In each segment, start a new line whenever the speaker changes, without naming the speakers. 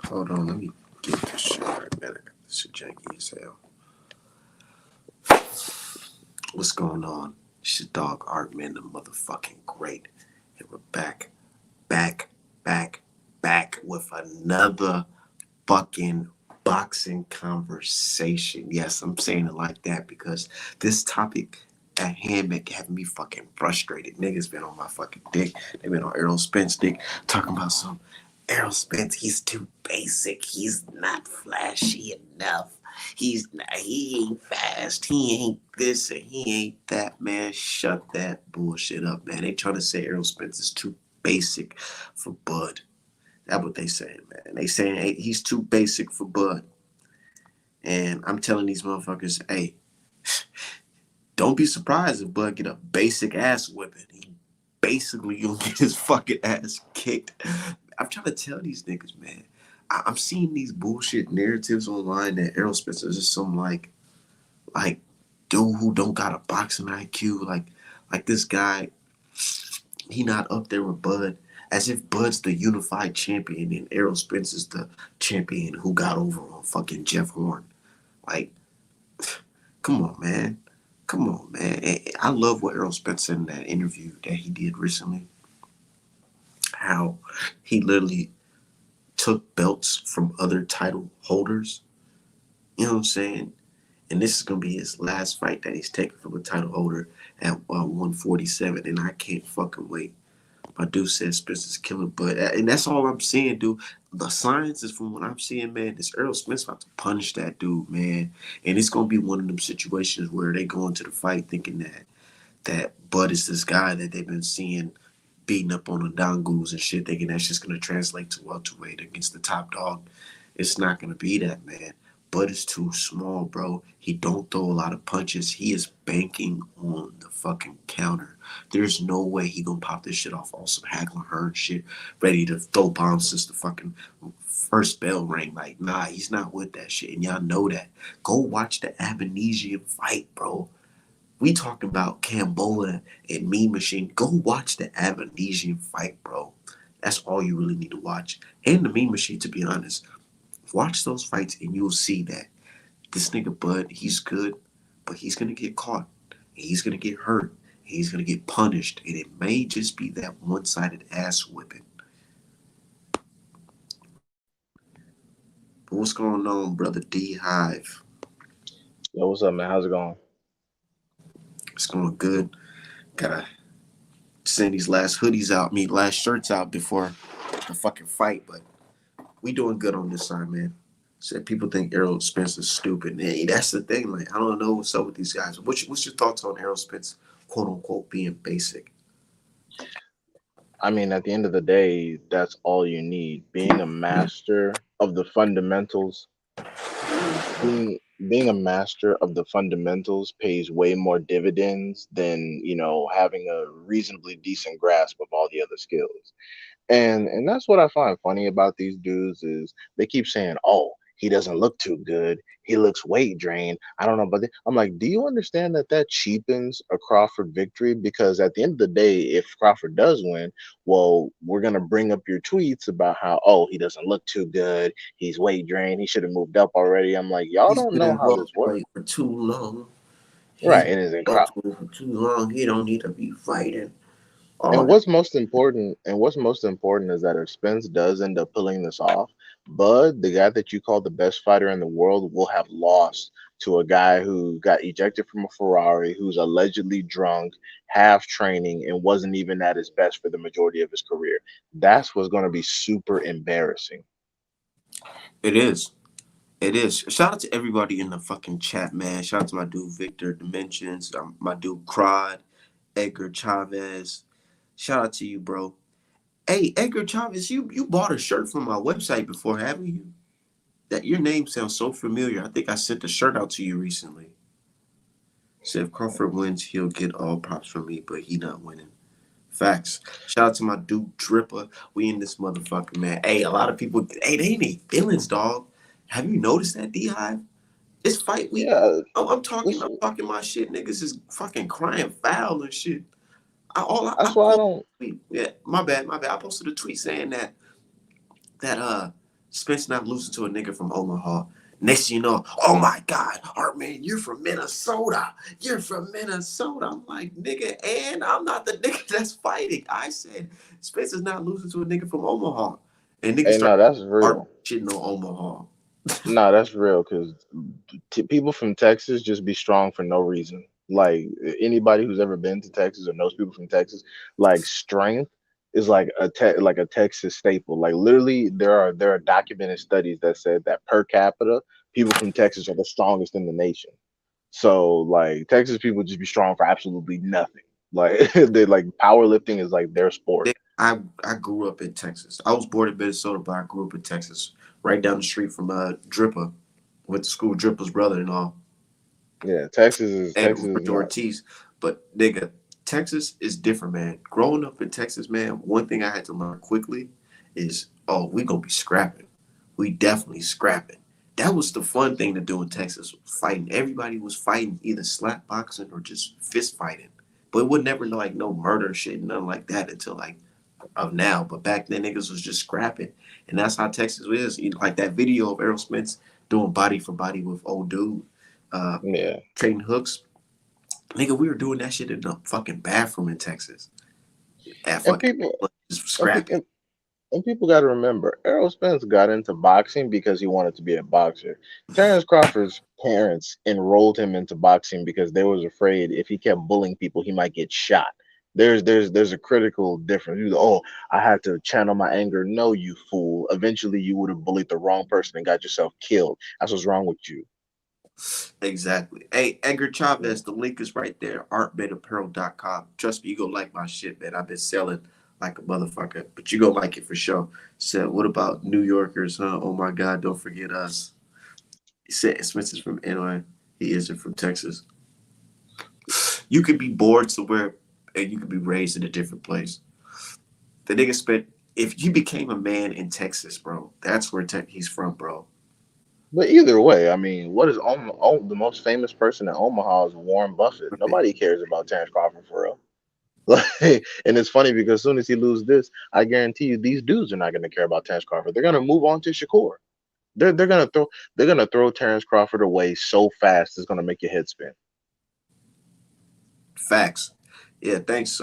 Hold on, let me get this shit right, man. I got this shit janky as hell. What's going on? It's your dog Art, man, the motherfucking great. And we're back, back, back with another fucking boxing conversation. Yes, I'm saying it like that because this topic at hand been having me fucking frustrated. Niggas been on my fucking dick. They been on Errol Spence dick talking about some Errol Spence. He's too basic. He's not flashy enough. He ain't fast. He ain't this and he ain't that, man. Shut that bullshit up, man. They trying to say Errol Spence is too basic for Bud. That's what they saying, man. They saying hey, he's too basic for Bud. And I'm telling these motherfuckers, hey, don't be surprised if Bud get a basic ass whipping. He basically gonna get his fucking ass kicked. I'm trying to tell these niggas, man. I'm seeing these bullshit narratives online that Errol Spencer is just some like dude who don't got a boxing IQ. Like this guy, he not up there with Bud. As if Bud's the unified champion and Errol Spence is the champion who got over on fucking Jeff Horn. Like, come on, man. Come on, man. I love what Errol Spence said in that interview that he did recently. How he literally took belts from other title holders. You know what I'm saying? And this is going to be his last fight that he's taking from a title holder at 147. And I can't fucking wait. My dude said Spencer's killing, but and that's all I'm seeing, dude. The signs is from what I'm seeing, man. This Errol Spence about to punish that dude, man. And it's gonna be one of them situations where they go into the fight thinking that Bud is this guy that they've been seeing beating up on the dongoos and shit, thinking that's just gonna translate to welterweight against the top dog. It's not gonna be that, man. Bud is too small, bro. He don't throw a lot of punches. He is banking on the fucking counter. There's no way he gonna pop this shit off all some Hagler Hearn shit, ready to throw bombs since the fucking first bell rang. Like, nah, he's not with that shit, and y'all know that. Go watch the Abinesian fight, bro. We talking about Cambola and Mean Machine. Go watch the Abinesian fight, bro. That's all you really need to watch. And the Mean Machine, to be honest. Watch those fights and you'll see that this nigga Bud, he's good, but he's gonna get caught. He's gonna get hurt. He's gonna get punished. And it may just be that one-sided ass whipping. But what's going on, brother D Hive?
Yo, what's up, man? How's it going?
It's going good. Gotta send these last hoodies out, last shirts out before the fucking fight, but we doing good on this side, man. Said people think Errol Spence is stupid. Hey, that's the thing. Like, I don't know what's up with these guys. What's your thoughts on Errol Spence, quote unquote, being basic?
I mean, at the end of the day, that's all you need. Being a master of the fundamentals, being a master of the fundamentals pays way more dividends than, having a reasonably decent grasp of all the other skills. And that's what I find funny about these dudes is they keep saying, "Oh, he doesn't look too good. He looks weight drained." I don't know, but I'm like, do you understand that that cheapens a Crawford victory? Because at the end of the day, if Crawford does win, well, we're gonna bring up your tweets about how, oh, he doesn't look too good. He's weight drained. He should have moved up already. I'm like, y'all
He's
don't
been
know
in
how this works,
welterweight for too long. He's
right?
been
It is
in
incredible.
welterweight for too long. He don't need to be fighting. All
And
that.
what's most important is that if Spence does end up pulling this off, Bud, the guy that you call the best fighter in the world, will have lost to a guy who got ejected from a Ferrari, who's allegedly drunk, half training, and wasn't even at his best for the majority of his career. That's what's going to be super embarrassing.
It is. It is. Shout out to everybody in the fucking chat, man. Shout out to my dude Victor Dimensions, my dude Crod, Edgar Chavez. Shout out to you, bro. Hey, Edgar Chavez, you bought a shirt from my website before, haven't you? That your name sounds so familiar. I think I sent the shirt out to you recently. Said if Crawford wins, he'll get all props from me, but he not winning. Facts. Shout out to my dude Dripper. We in this motherfucker, man. Hey, a lot of people, hey, they ain't feelings, dog. Have you noticed that, D Hive? It's fight week.
Yeah,
I'm
this,
talking my shit. Niggas is fucking crying foul and shit. I
that's why I
posted
don't.
a tweet. Yeah, my bad. I posted a tweet saying that Spence not losing to a nigga from Omaha. Next thing you know, oh my God, Hartman, you're from Minnesota. You're from Minnesota. I'm like, nigga, and I'm not the nigga that's fighting. I said, Spence is not losing to a nigga from Omaha. And niggas
Hey,
start
no, that's
Hartman
real.
shitting on Omaha.
No, that's real because people from Texas just be strong for no reason. Like anybody who's ever been to Texas or knows people from Texas, like strength is like like a Texas staple. Like literally, there are documented studies that said that per capita, people from Texas are the strongest in the nation. So like Texas people just be strong for absolutely nothing. Like they like powerlifting is like their sport.
I grew up in Texas. I was born in Minnesota, but I grew up in Texas, right down the street from Dripper. Went to school with Dripper's brother and all,
Yeah,
and
Texas is
George
not.
Ortiz. But nigga, Texas is different, man. Growing up in Texas, man, one thing I had to learn quickly is, oh, we gonna be scrapping. We definitely scrapping. That was the fun thing to do in Texas, fighting. Everybody was fighting, either slap boxing or just fist fighting. But it would never like no murder shit, nothing like that until like of now. But back then, niggas was just scrapping, and that's how Texas is. Like that video of Errol Spence doing body for body with old dude, uh,
Yeah,
trading hooks. Nigga, we were doing that shit in the fucking bathroom in Texas. At
and
fucking
people
just
and,
scrapping.
and people got to remember, Errol Spence got into boxing because he wanted to be a boxer. Terrence Crawford's parents enrolled him into boxing because they was afraid if he kept bullying people, he might get shot. There's a critical difference. Oh, I had to channel my anger. No, you fool. Eventually, you would have bullied the wrong person and got yourself killed. That's what's wrong with you.
Exactly. Hey, Edgar Chavez, the link is right there. Artmedapparel.com. Trust me, you gonna like my shit, man. I've been selling like a motherfucker, but you gonna like it for sure. Said, what about New Yorkers, huh? Oh my God, don't forget us. He said Smith is from Illinois. He isn't from Texas. You could be bored somewhere and you could be raised in a different place. The nigga spent, if you became a man in Texas, bro, that's where he's from, bro.
But either way, I mean, what is the most famous person in Omaha is Warren Buffett. Nobody cares about Terrence Crawford for real. Like, and it's funny because as soon as he loses this, I guarantee you these dudes are not going to care about Terrence Crawford. They're going to move on to Shakur. They're going to throw Terrence Crawford away so fast it's going to make your head spin.
Facts. Yeah, thanks,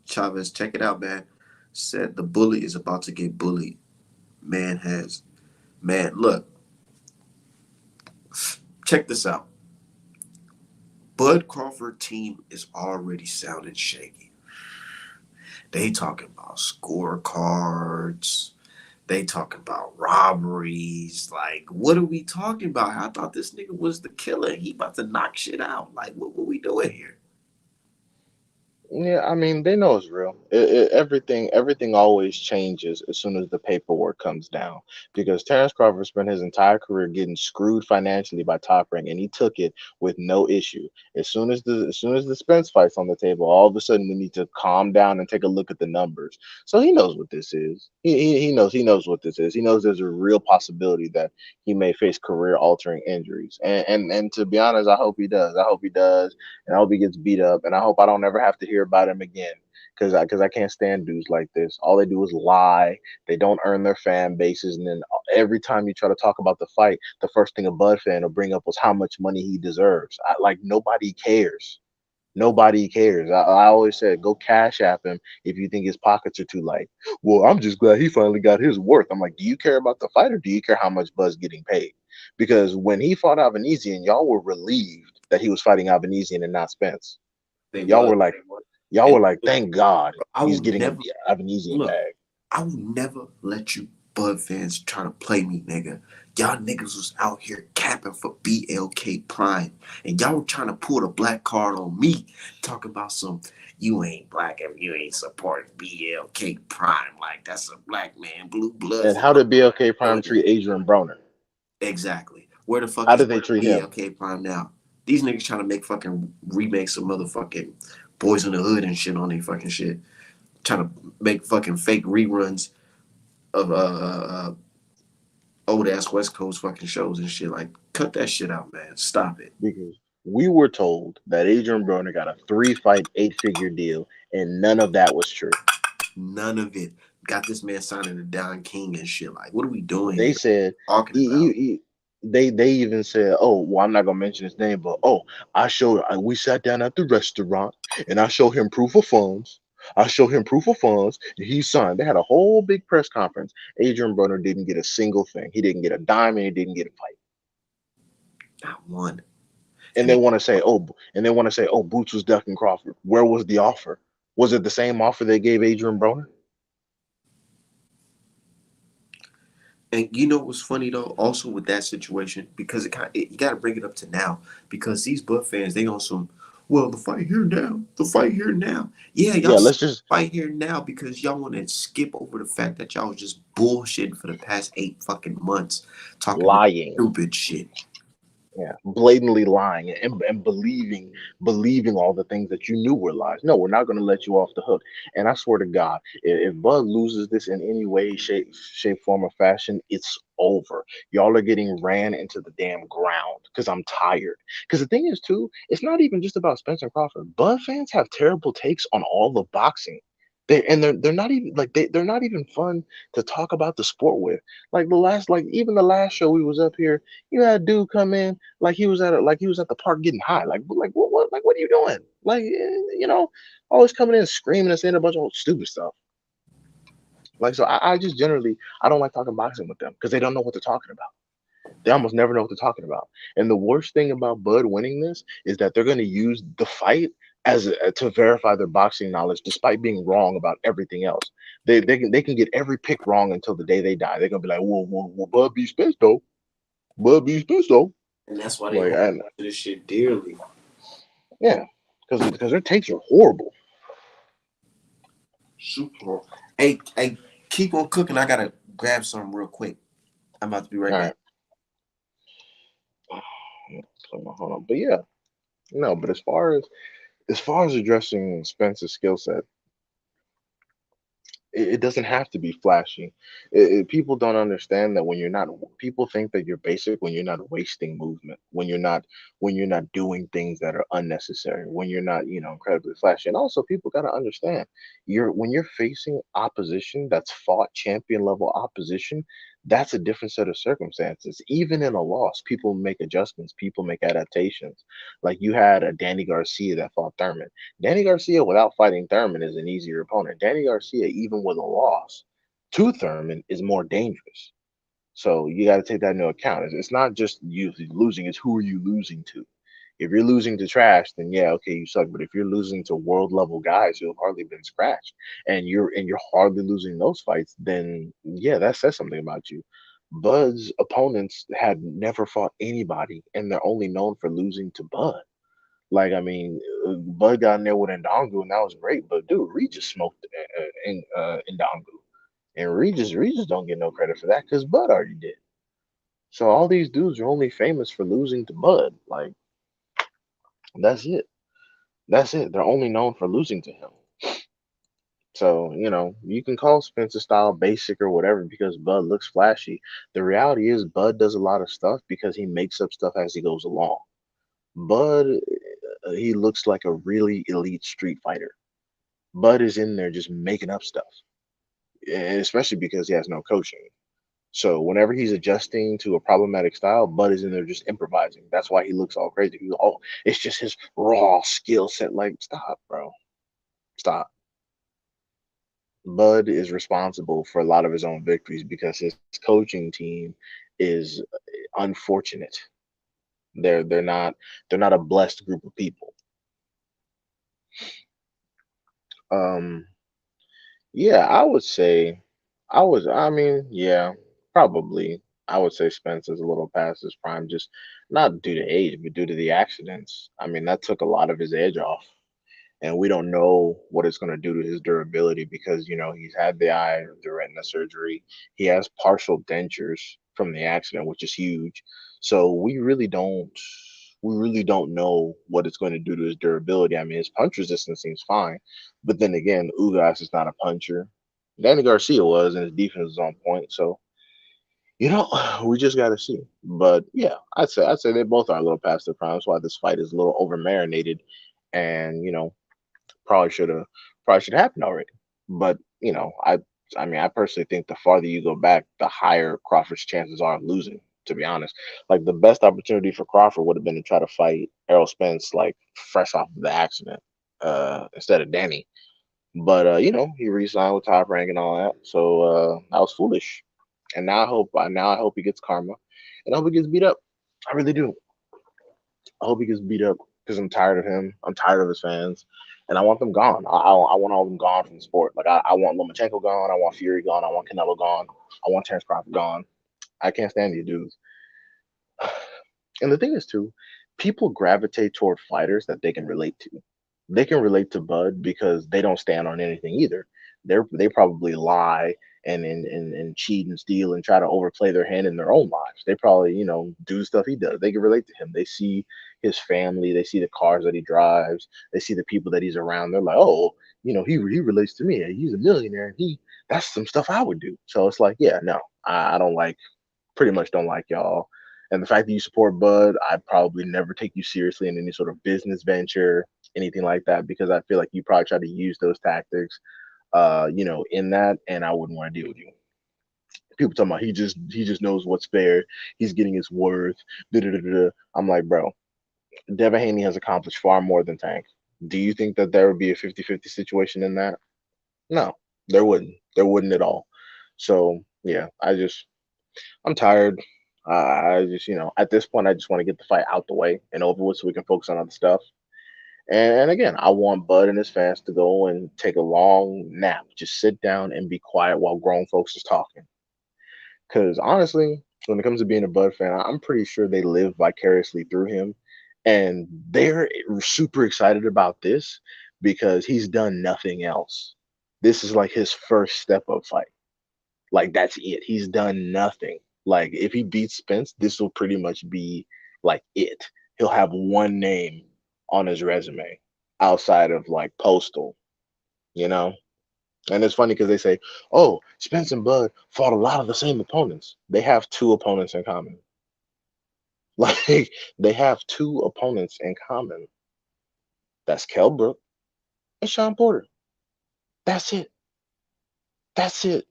Chavez. Check it out, man. Said the bully is about to get bullied. Man has, man, look, check this out. Bud Crawford team is already sounding shaky. They talking about scorecards. They talking about robberies. Like, what are we talking about? I thought this nigga was the killer. He about to knock shit out. Like, what we doing here?
Yeah, I mean, they know it's real. Everything always changes as soon as the paperwork comes down. Because Terrence Crawford spent his entire career getting screwed financially by Top Rank, and he took it with no issue. As soon as the Spence fight's on the table, all of a sudden we need to calm down and take a look at the numbers. So he knows what this is. He knows what this is. He knows there's a real possibility that he may face career altering injuries. And to be honest, I hope he does. I hope he does, and I hope he gets beat up, and I hope I don't ever have to hear about him again. Because I can't stand dudes like this. All they do is lie. They don't earn their fan bases, and then every time you try to talk about the fight, the first thing a Bud fan will bring up was how much money he deserves. Like nobody cares. Nobody cares. I always said, go cash app him if you think his pockets are too light. Well, I'm just glad he finally got his worth. I'm like, do you care about the fight or do you care how much Bud's getting paid? Because when he fought Albanesian, y'all were relieved that he was fighting Albanesian and not Spence.
They
Y'all
was.
were like, y'all
And
were like, thank God
I
he's
will
getting a
never
Albanesian
look.
bag.
I will never let you Bud fans try to play me, nigga. Y'all niggas was out here capping for BLK Prime. And y'all were trying to pull the black card on me. Talking about some, you ain't black if you ain't supporting BLK Prime. Like, that's a black man, blue bloods.
And
And
how did BLK
no,
Prime
it ain't.
treat Adrian Broner?
Exactly. Where the fuck
How
is
did they treat him?
BLK Prime now? These niggas trying to make fucking remakes of motherfucking Boys in the Hood and shit on their fucking shit. Trying to make fucking fake reruns of old ass West Coast fucking shows and shit. Like, cut that shit out, man. Stop it.
Because we were told that Adrian Broner got a 3-fight, 8-figure deal, and none of that was true.
None of it. Got this man signing to Don King and shit. Like, what are we doing
They
here?
said
Talking
he,
about?
they even said, oh, well, I'm not gonna mention his name, but oh, we sat down at the restaurant and I showed him proof of funds. I showed him proof of funds and he signed. They had a whole big press conference. Adrian Brunner didn't get a single thing. He didn't get a dime and he didn't get a fight.
Not one.
And
And
they want to say, oh, Boots was ducking Crawford. Where was the offer? Was it the same offer they gave Adrian Broner?
And you know what's funny though, also with that situation, because you got to bring it up to now, because these Buck fans they on some, well, the fight here now, the fight here now. Yeah, y'all
Yeah,
say
let's just
fight here now because y'all want to skip over the fact that y'all was just bullshitting for the past 8 fucking months, talking this
lying.
stupid shit.
Yeah, blatantly lying and believing all the things that you knew were lies. No, we're not going to let you off the hook. And I swear to God, if Bud loses this in any way, form, or fashion, it's over. Y'all are getting ran into the damn ground because I'm tired. Because the thing is, too, it's not even just about Spencer Crawford. Bud fans have terrible takes on all the boxing. They're not even like they're not even fun to talk about the sport with. Even the last show we was up here, you had a dude come in like he was at the park getting high. What are you doing? Always coming in screaming and saying a bunch of stupid stuff. Like so, I just generally I don't like talking boxing with them because they don't know what they're talking about. They almost never know what they're talking about. And the worst thing about Bud winning this is that they're going to use the fight to verify their boxing knowledge, despite being wrong about everything else. They can get every pick wrong until the day they die. They're gonna be like, well, Bud beats Spence though. Bud beats Spence though.
And that's why they
Like,
hold
and
this shit dearly.
yeah, because their takes are horrible.
Super. Hey, keep on cooking. I gotta grab some real quick. I'm about to be right
All
back.
right, hold on, but yeah, no. But as far as addressing Spence's skill set, it doesn't have to be flashy. People don't understand that when you're not, people think that you're basic when you're not wasting movement, when you're not doing things that are unnecessary, when you're not, incredibly flashy. And also, people got to understand, when you're facing opposition that's fought champion level opposition, that's a different set of circumstances. Even in a loss, people make adjustments, people make adaptations. Like you had a Danny Garcia that fought Thurman. Danny Garcia without fighting Thurman is an easier opponent. Danny Garcia, even with a loss to Thurman, is more dangerous. So you got to take that into account. It's not just you losing; it's who are you losing to. If you're losing to trash, then yeah, okay, you suck. But if you're losing to world level guys who have hardly been scratched, and you're hardly losing those fights, then yeah, that says something about you. Bud's opponents had never fought anybody, and they're only known for losing to Bud. Like, I mean, Bud got in there with Ndongu, and that was great. But dude, Reed just smoked Ndongu, and Regis don't get no credit for that because Bud already did. So all these dudes are only famous for losing to Bud. Like, that's it. That's it. They're only known for losing to him. So, you can call Spencer style basic or whatever because Bud looks flashy. The reality is Bud does a lot of stuff because he makes up stuff as he goes along. Bud, he looks like a really elite street fighter. Bud is in there just making up stuff, and especially because he has no coaching. So whenever he's adjusting to a problematic style, Bud is in there just improvising. That's why he looks all crazy. It's just his raw skill set. Like, stop, bro, stop. Bud is responsible for a lot of his own victories because his coaching team is unfortunate. They're not a blessed group of people. Um, Yeah, I would say I mean, yeah, probably. I would say Spence is a little past his prime, just not due to age, but due to the accidents. I mean, that took a lot of his edge off. And we don't know what it's going to do to his durability because, he's had the retina surgery. He has partial dentures from the accident, which is huge. So we really don't know what it's going to do to his durability. I mean, his punch resistance seems fine, but then again, Ugas is not a puncher. Danny Garcia was, and his defense is on point. So we just got to see. But yeah, I'd say they both are a little past their prime. That's why this fight is a little over marinated, and probably should have happened already. But I mean, I personally think the farther you go back, the higher Crawford's chances are of losing. To be honest, like the best opportunity for Crawford would have been to try to fight Errol Spence like fresh off of the accident, instead of Danny. But he re-signed with Top Rank and all that, so that was foolish. And now I hope he gets karma, and I hope he gets beat up. I really do. I hope he gets beat up because I'm tired of him. I'm tired of his fans, and I want them gone. I want all of them gone from the sport. Like I want Lomachenko gone. I want Fury gone. I want Canelo gone. I want Terrence Crawford gone. I can't stand these dudes. And the thing is, too, people gravitate toward fighters that they can relate to. They can relate to Bud because they don't stand on anything either. They probably lie and cheat and steal and try to overplay their hand in their own lives. They probably do the stuff he does. They can relate to him. They see his family. They see the cars that he drives. They see the people that he's around. They're like, oh, he relates to me. He's a millionaire. And that's some stuff I would do. So it's like, yeah, no, I don't like pretty much don't like y'all. And the fact that you support Bud, I'd probably never take you seriously in any sort of business venture, anything like that, because I feel like you probably try to use those tactics, in that, and I wouldn't want to deal with you. People talking about he just knows what's fair. He's getting his worth. Da, da, da, da. I'm like, bro, Devin Haney has accomplished far more than Tank. Do you think that there would be a 50-50 situation in that? No, there wouldn't. There wouldn't at all. So yeah, I'm tired. I just, at this point, I just want to get the fight out the way and over with so we can focus on other stuff. And again, I want Bud and his fans to go and take a long nap. Just sit down and be quiet while grown folks is talking. Because honestly, when it comes to being a Bud fan, I'm pretty sure they live vicariously through him. And they're super excited about this because he's done nothing else. This is like his first step up fight. Like that's it. He's done nothing. Like if he beats Spence, this will pretty much be like it. He'll have one name on his resume outside of like Postal, you know? And it's funny because they say, oh, Spence and Bud fought a lot of the same opponents. They have two opponents in common. Like they have two opponents in common. That's Kell Brook and Sean Porter. That's it. That's it.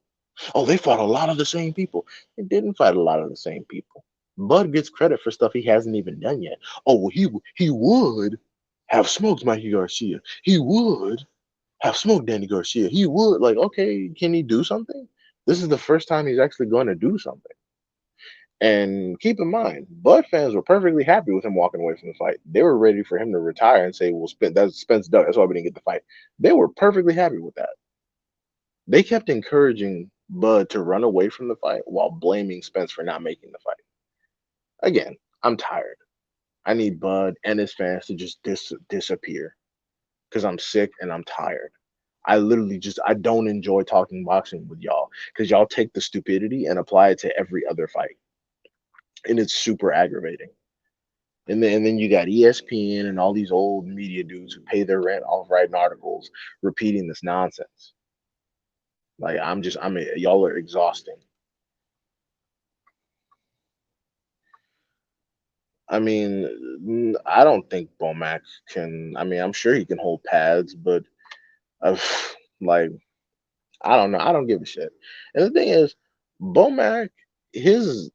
Oh, they fought a lot of the same people. They didn't fight a lot of the same people. Bud gets credit for stuff he hasn't even done yet. Oh, well, he would have smoked Mikey Garcia. He would have smoked Danny Garcia. He would okay, can he do something? This is the first time he's actually going to do something. And keep in mind, Bud fans were perfectly happy with him walking away from the fight. They were ready for him to retire and say, "Well, that's Spence done. That's why we didn't get the fight." They were perfectly happy with that. They kept encouraging Bud to run away from the fight while blaming Spence for not making the fight. Again, I'm tired. I need Bud and his fans to just disappear because I'm sick and I'm tired. I literally just I don't enjoy talking boxing with y'all because y'all take the stupidity and apply it to every other fight, and it's super aggravating. And then you got ESPN and all these old media dudes who pay their rent off writing articles, repeating this nonsense. Like y'all are exhausting. I mean, I don't think Bomac can. I mean, I'm sure he can hold pads, but I've like I don't know. I don't give a shit. And the thing is, Bomac, his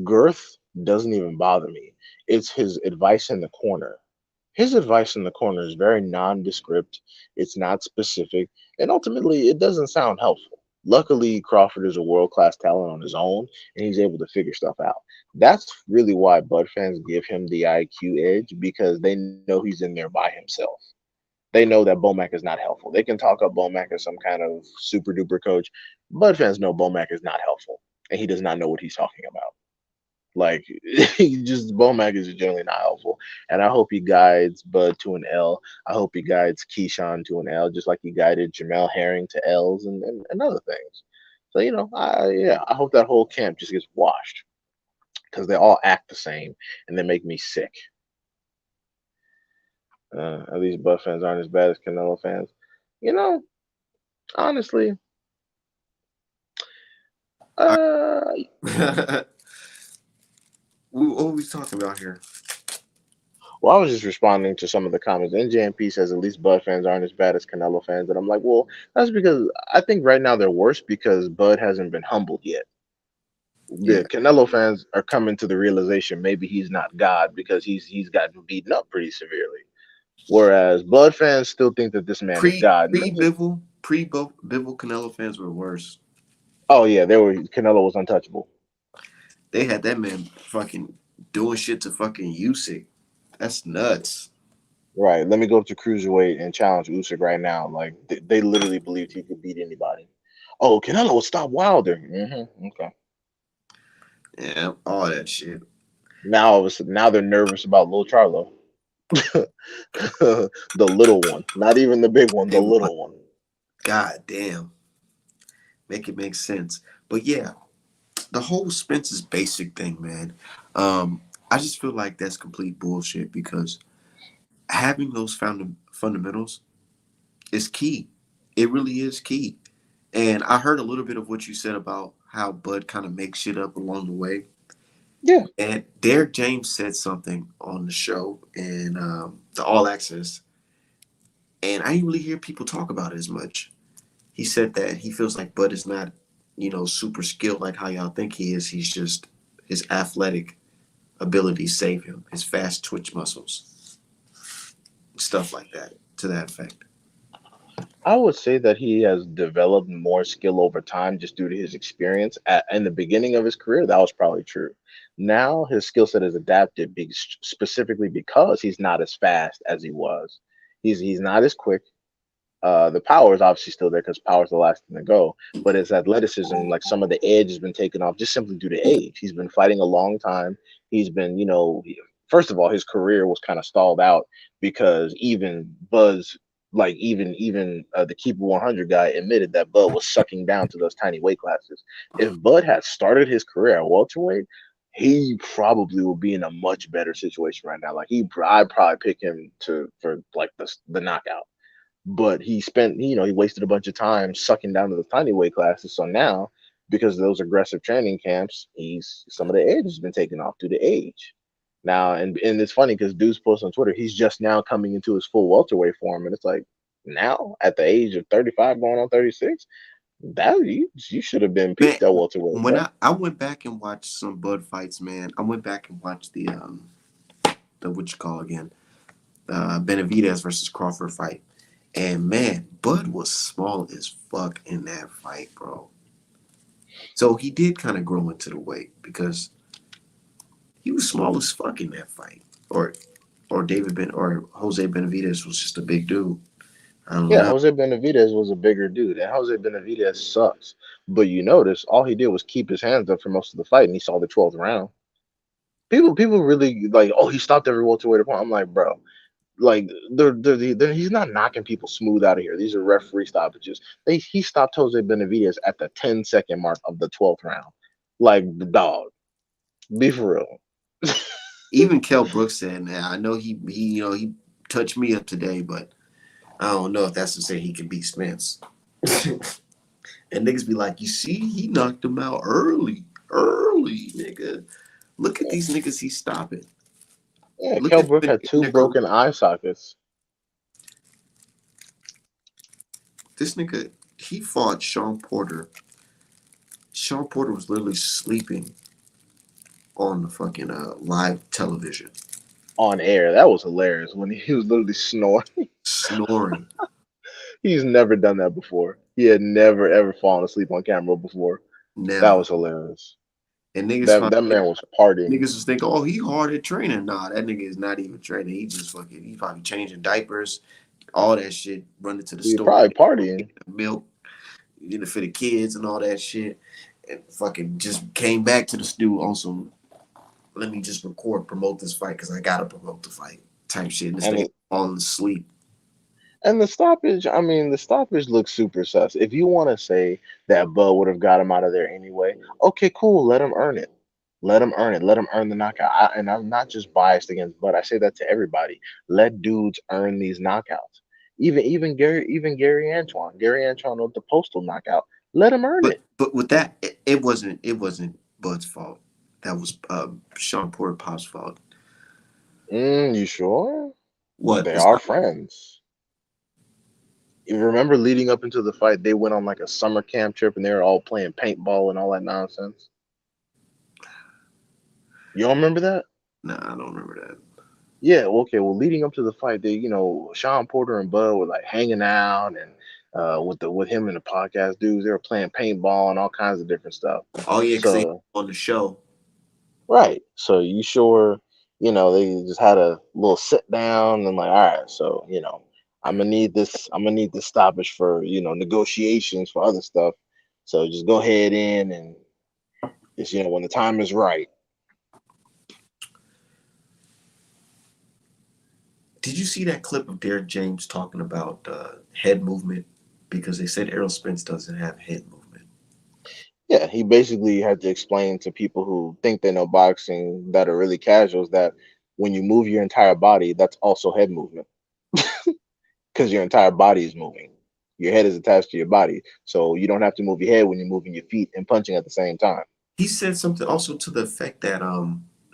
girth doesn't even bother me. It's his advice in the corner. His advice in the corner is very nondescript. It's not specific, and ultimately, it doesn't sound helpful. Luckily, Crawford is a world class talent on his own, and he's able to figure stuff out. That's really why Bud fans give him the IQ edge because they know he's in there by himself. They know that Bomac is not helpful. They can talk up Bomac as some kind of super duper coach. Bud fans know Bomac is not helpful, and he does not know what he's talking about. Like he just Bomac is generally not helpful, and I hope he guides Bud to an L. I hope he guides Keyshawn to an L, just like he guided Jamel Herring to L's and other things. So I hope that whole camp just gets washed because they all act the same and they make me sick. At least Bud fans aren't as bad as Canelo fans. You know, honestly,
I,
uh,
what are we talking about here?
Well, I was just responding to some of the comments. NJMP says at least Bud fans aren't as bad as Canelo fans, and I'm like, well, that's because I think right now they're worse because Bud hasn't been humbled yet.
Yeah,
The Canelo fans are coming to the realization maybe he's not God because he's gotten beaten up pretty severely. Whereas Bud fans still think that this man is God. And maybe,
Bivol Canelo fans were worse.
oh yeah, they were Canelo was untouchable.
They had that man fucking doing shit to fucking Usyk. That's nuts.
Right. Let me go up to cruiserweight and challenge Usyk right now. Like they literally believed he could beat anybody. Oh, Canelo will stop Wilder. Okay.
Yeah, all that shit.
Now all of a sudden, now they're nervous about Lil Charlo, the little one, not even the big one, the
They what?
little one.
God damn. Make it make sense. But yeah, the whole Spence's basic thing, man. I just feel like that's complete bullshit because having those fundamentals is key. It really is key. And I heard a little bit of what you said about how Bud kind of makes shit up along the way.
Yeah,
And Derek James said something on the show and the All Access, and I didn't really hear people talk about it as much. He said that he feels like Bud is not, super skilled like how y'all think he is. He's just his athletic abilities save him, his fast twitch muscles, stuff like that, to that effect.
I would say that he has developed more skill over time just due to his experience. In the beginning of his career, that was probably true. Now his skill set is adapted specifically because he's not as fast as he was. He's not as quick. The power is obviously still there because power is the last thing to go. But his athleticism, like some of the edge, has been taken off just simply due to age. He's been fighting a long time. He's been, first of all, his career was kind of stalled out because even Buzz, like the Keeper 100 guy, admitted that Bud was sucking down to those tiny weight classes. If Bud had started his career at welterweight, he probably would be in a much better situation right now. Like I'd probably pick him for like the knockout, but he wasted a bunch of time sucking down to the tiny weight classes. So now, because of those aggressive training camps, he's some of the edge has been taken off due to age. Now, and it's funny because dudes post on Twitter, he's just now coming into his full welterweight form, and it's like now at the age of 35, going on 36, that you should have been
Man,
peaked at welterweight,
when
bro.
I went back and watched some Bud fights, man, I went back and watched the what you call again, Benavidez versus Crawford fight. And man, Bud was small as fuck in that fight, bro. So he did kind of grow into the weight because he was small as fuck in that fight. Or Jose Benavidez was just a big dude. I don't
Yeah,
know.
Jose Benavidez was a bigger dude, and Jose Benavidez sucks. But you notice all he did was keep his hands up for most of the fight, and he saw the 12th round. People really like, oh, he stopped every welterweight opponent. I'm like, bro, like he's not knocking people smooth out of here. These are referee stoppages. He stopped Jose Benavidez at the 10-second mark of the 12th round. Like the dog, be for real.
Even Kell Brooks said, "Now I know he touched me up today, but I don't know if that's to say he can beat Spence." And niggas be like, "You see, he knocked him out early, nigga. Look at these niggas he's stopping.
Yeah,
Look
Kell
at
Brook
them
had
in
two
their career.
broken eye sockets
This nigga, he fought Sean Porter. Sean Porter was literally sleeping on the fucking live television,
on air. That was hilarious when he was literally snoring.
snoring.
He's never done that before. He had never ever fallen asleep on camera before. That
Never.
was hilarious.
And niggas
That
find
that man was partying.
niggas was thinking, oh, he hard at training. Nah, that nigga is not even training. He just fucking, he probably changing diapers, all that shit, running to the
He was
store,
probably
getting
partying.
the milk, for the kids and all that shit. And fucking just came back to the stew on some, let me just promote this fight because I gotta promote the fight type shit. And this
And
nigga
the,
falling asleep.
and the stoppage, I mean, the stoppage looks super sus. If you want to say that Bud would have got him out of there anyway, okay, cool. Let him earn it. Let him earn it. Let him earn the knockout. And I'm not just biased against Bud. I say that to everybody. Let dudes earn these knockouts. Even Gary Antoine. Gary Antoine with the postal knockout. Let him earn it.
But with that, it wasn't Bud's fault. That was Sean Porter Pop's fault.
You sure?
What?
They
It's
are
not,
friends. You remember leading up into the fight, they went on like a summer camp trip and they were all playing paintball and all that nonsense. You don't remember that?
nah, I don't remember that.
Yeah, well, okay. Well, leading up to the fight, Sean Porter and Bud were like hanging out and with him and the podcast dudes, they were playing paintball and all kinds of different stuff.
Oh yeah, because they
So
on the show.
right. So you sure, they just had a little sit down and like, all right, so, I'm gonna need this stoppage for, negotiations for other stuff. So just go ahead in and just, when the time is right.
Did you see that clip of Derek James talking about head movement? Because they said Errol Spence doesn't have head movement.
Yeah, he basically had to explain to people who think they know boxing that are really casuals that when you move your entire body, that's also head movement because your entire body is moving. Your head is attached to your body. So you don't have to move your head when you're moving your feet and punching at the same time.
He said something also to the effect that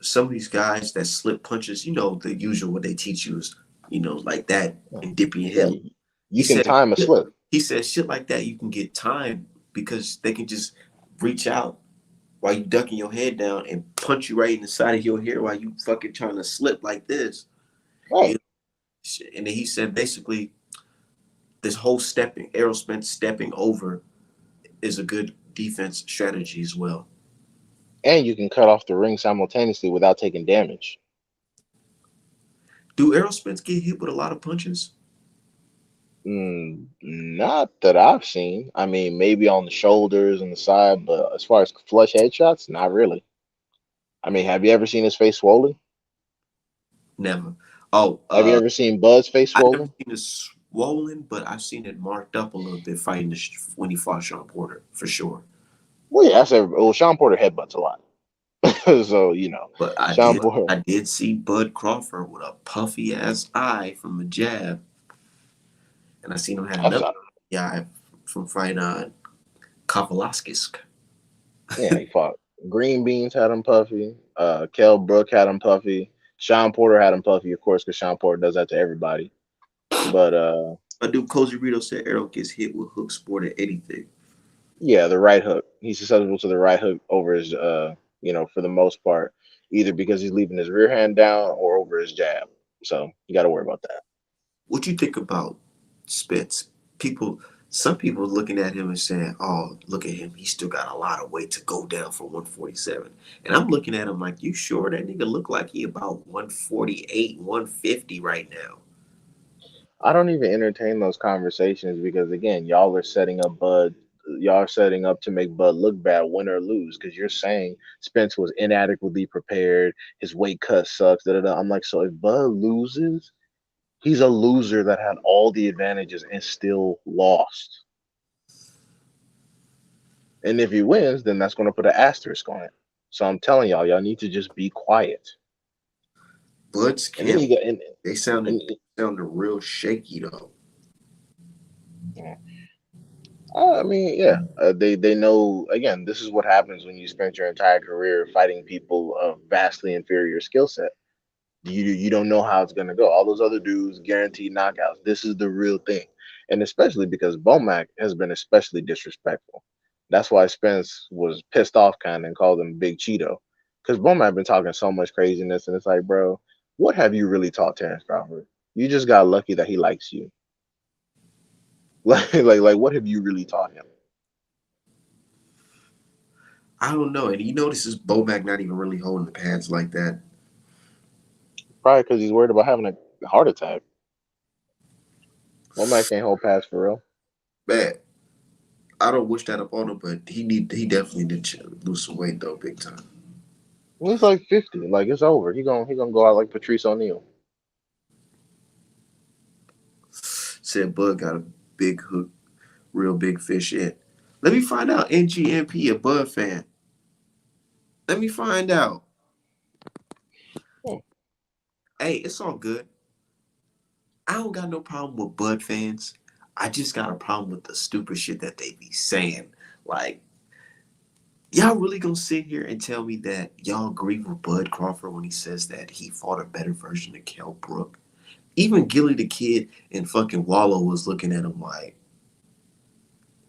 some of these guys that slip punches, the usual what they teach you is, like that
Yeah,
and dipping your
yeah,
head. He
you can
said
time a slip.
he said shit like that you can get time because they can just reach out while you ducking your head down and punch you right in the side of your hair while you fucking trying to slip like this. You
Right.
know? And then he said basically this whole stepping, Errol Spence stepping over is a good defense strategy as well.
And you can cut off the ring simultaneously without taking damage.
Do Errol Spence get hit with a lot of punches?
Not that I've seen. I mean, maybe on the shoulders and the side, but as far as flush headshots, not really. I mean, have you ever seen his face swollen?
Never. Oh,
Have you ever seen Bud's face
I never
swollen?
seen it swollen, but I've seen it marked up a little bit fighting when he fought Sean Porter for sure.
Well, yeah, well, Sean Porter headbutts a lot. So,
But I
Sean
did
Porter,
I did see Bud Crawford with a puffy ass eye from a jab, and I seen him had
I've,
another eye from fighting Kavalaskis.
yeah, he fought. Green Beans had him puffy. Kell Brook had him puffy. Sean Porter had him puffy, of course, because Sean Porter does that to everybody. But
My dude Cozy Rito said Errol gets hit with hook sport at anything.
yeah, the right hook. He's susceptible to the right hook over his, for the most part, either because he's leaving his rear hand down or over his jab. So you got to worry about that.
What you think about Spence? Some people looking at him and saying, "Oh, look at him. He still got a lot of weight to go down for 147." And I'm looking at him like, "You sure that nigga look like he about 148, 150 right now?"
I don't even entertain those conversations because again, y'all are setting up to make Bud look bad, win or lose, because you're saying Spence was inadequately prepared, his weight cut sucks, da da da. I'm like, so if Bud loses, he's a loser that had all the advantages and still lost. And if he wins, then that's gonna put an asterisk on it. So I'm telling y'all need to just be quiet.
Bud's
And then
camp,
you got
they sounded
and
sounded real shaky though.
I mean, yeah, they know. Again, this is what happens when you spend your entire career fighting people of vastly inferior skill set. You don't know how it's gonna go. All those other dudes guaranteed knockouts. This is the real thing, and especially because Bomac has been especially disrespectful. That's why Spence was pissed off kind of and called him Big Cheeto, because Bomac been talking so much craziness, and it's like, bro, what have you really taught Terrence Crawford? You just got lucky that he likes you. Like, what have you really taught him?
I don't know. And you notice this Bomac not even really holding the pads like that.
Probably because he's worried about having a heart attack. Womack can't hold pass for real.
Man, I don't wish that upon him, but he definitely did lose some weight though, big time.
He's like 50. Like it's over. He gonna go out like Patrice O'Neal.
Said Bud got a big hook, real big fish in. Let me find out. NGMP a Bud fan. Let me find out.
Hmm.
Hey, it's all good. I don't got no problem with Bud fans. I just got a problem with the stupid shit that they be saying. Like Y'all really gonna sit here and tell me that y'all agree with Bud Crawford when he says that he fought a better version of Kell Brook? Even Gilly the Kid and fucking Wallow was looking at him like,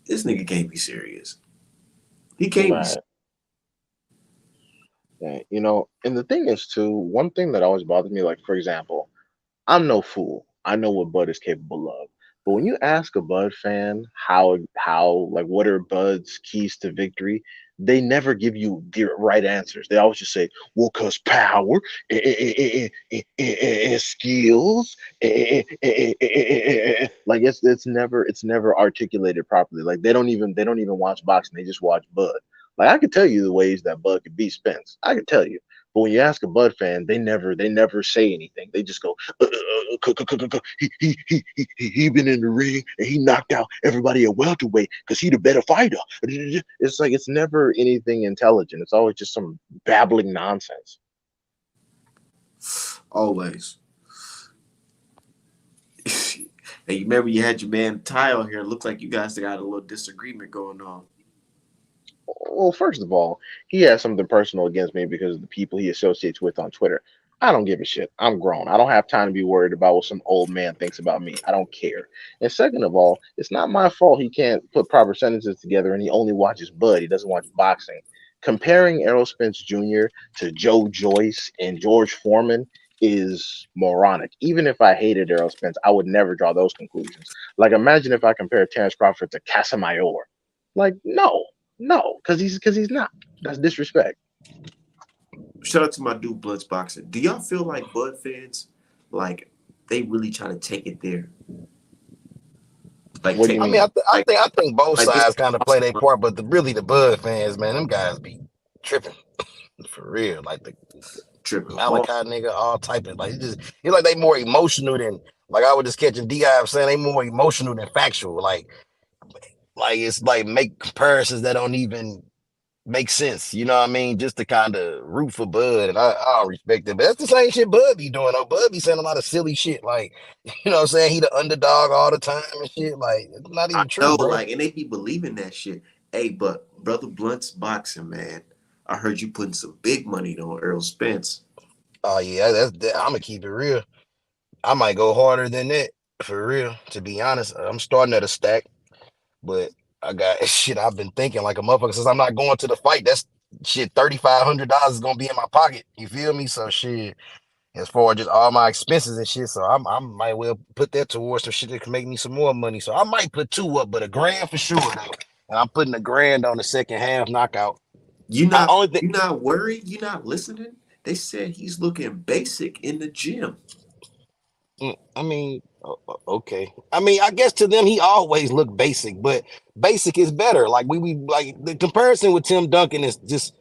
this nigga can't be serious. He can't be.
Right. Yeah, and the thing is too, one thing that always bothers me, like for example, I'm no fool. I know what Bud is capable of. But when you ask a Bud fan how like what are Bud's keys to victory, they never give you the right answers. They always just say, "Well, cause power and skills." Like it's never articulated properly. Like they don't even watch boxing. They just watch Bud. Like I could tell you the ways that Bud could beat Spence. I could tell you. But when you ask a Bud fan, they never say anything. They just go, he been in the ring and he knocked out everybody at welterweight because he the better fighter. It's like it's never anything intelligent. It's always just some babbling nonsense.
Always. And you remember you had your man Ty on here. It looked like you guys got a little disagreement going on.
Well, first of all, he has something personal against me because of the people he associates with on Twitter. I don't give a shit. I'm grown. I don't have time to be worried about what some old man thinks about me. I don't care. And second of all, it's not my fault he can't put proper sentences together and he only watches Bud. He doesn't watch boxing. Comparing Errol Spence Jr. to Joe Joyce and George Foreman is moronic. Even if I hated Errol Spence, I would never draw those conclusions. Like, imagine if I compare Terrence Crawford to Casamayor. Like, no, no, because he's not. That's disrespect.
Shout out to my dude Bloods Boxing. Do y'all feel like Bud fans, like, they really try to take it there? Like,
What do you
take,
I mean,
mean?
like,
I think both
like this
sides kind of play their part, but really the Bud fans, man, them guys be tripping for real. Like the
tripping hard.
Malachi nigga, all type of like it's like they more emotional than like I was just catching D.I. saying they more emotional than factual. Like it's like make comparisons that don't even make sense. You know what I mean? Just to kind of root for Bud, and I don't respect it. But that's the same shit Bud be doing. Though Bud be saying a lot of silly shit, like you know what I'm saying? He the underdog all the time and shit. Like it's not
I
even true,
know,
bro.
like, and they be believing that shit. Hey, but Brother Blunt's Boxing, man. I heard you putting some big money on Errol Spence.
Oh yeah, I'm gonna keep it real. I might go harder than that for real. To be honest, I'm starting at a stack, but I got shit. I've been thinking like a motherfucker since I'm not going to the fight. That's shit. $3,500 is gonna be in my pocket. You feel me? So shit. As far as just all my expenses and shit, so I might well put that towards some shit that can make me some more money. So I might put two up, but a grand for sure though. And I'm putting a grand on the second half knockout.
You
I
not
only think
you not worried? You not listening? They said he's looking basic in the gym.
I mean, okay. I mean, I guess to them he always looked basic, but basic is better. Like we like the comparison with Tim Duncan is just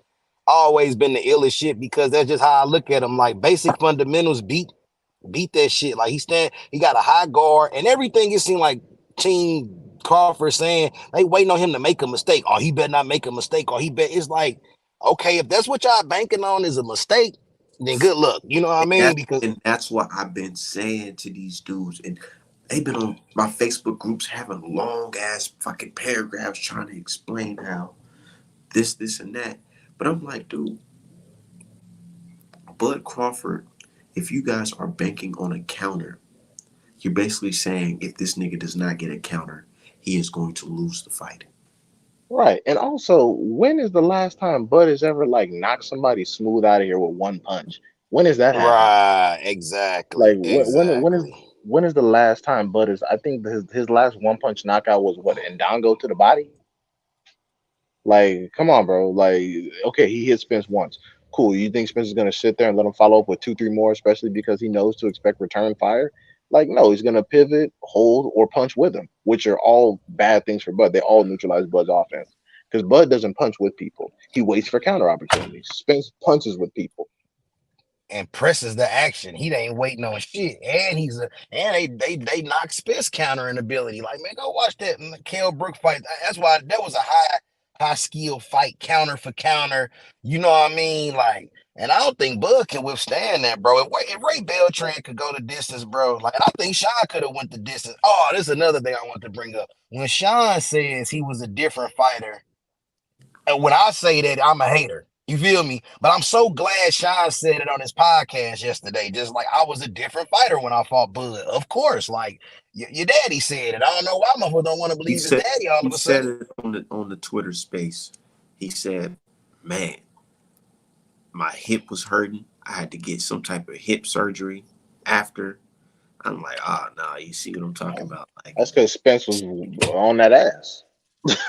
always been the illest shit because that's just how I look at him. Like basic fundamentals beat that shit. Like he got a high guard and everything. It seemed like Team Crawford saying they waiting on him to make a mistake. Or he better not make a mistake. Or he bet it's like, okay, if that's what y'all banking on is a mistake, then good luck. You know what I
And
mean?
that's
Because
and that's what I've been saying to these dudes. And they've been on my Facebook groups having long ass fucking paragraphs trying to explain how this, and that. But I'm like, dude, Bud Crawford, if you guys are banking on a counter, you're basically saying if this nigga does not get a counter, he is going to lose the fight.
Right. And also, when is the last time Bud has ever like knocked somebody smooth out of here with one punch? When has that happened?
right,
Like
exactly,
when is
exactly.
when is the last time Bud is? I think his last one punch knockout was what, Ndango to the body. Like, come on, bro. Like, okay, he hit Spence once. Cool. You think Spence is gonna sit there and let him follow up with two, three more, especially because he knows to expect return fire? Like, no, he's gonna pivot, hold, or punch with him, which are all bad things for Bud. They all neutralize Bud's offense. Because Bud doesn't punch with people. He waits for counter opportunities. Spence punches with people.
And presses the action. He ain't waiting on shit. And they knock Spence countering ability. Like, man, go watch that Kell Brook fight. That's why that was a high skill fight, counter for counter. You know what I mean? Like, and I don't think Bud can withstand that, bro. If Ray Beltran could go the distance, bro, like, and I think Sean could have went the distance. Oh, this is another thing I want to bring up. When Sean says he was a different fighter And when I say that, I'm a hater. You feel me? But I'm so glad Sean said it on his podcast yesterday. Just like I was a different fighter when I fought Bud. Of course, like your daddy said it. I don't know why motherfucker don't want to
He
believe his
said
daddy all
he
of a sudden.
said it on the Twitter space. He said, "Man, my hip was hurting. I had to get some type of hip surgery after." I'm like, nah, you see what I'm talking about? Like,
That's because Spence was on that ass.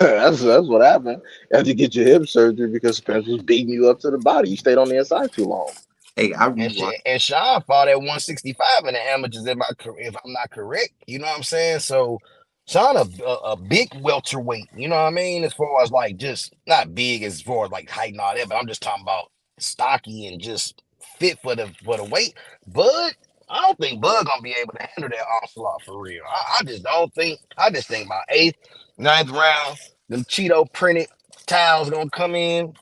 That's what happened. You had to get your hip surgery because Spence was beating you up to the body. You stayed on the inside too long.
hey, I
And
rewatched.
shit, and Sean fought at 165 in the amateurs, if I'm not correct. You know what I'm saying? So Sean a big welterweight. You know what I mean? As far as like just not big as far as like height and all that, but I'm just talking about stocky and just fit for the weight. Bud, I don't think Bud gonna be able to handle that onslaught for real. I just don't think. I just think about eighth, ninth round, them Cheeto printed towels gonna come in.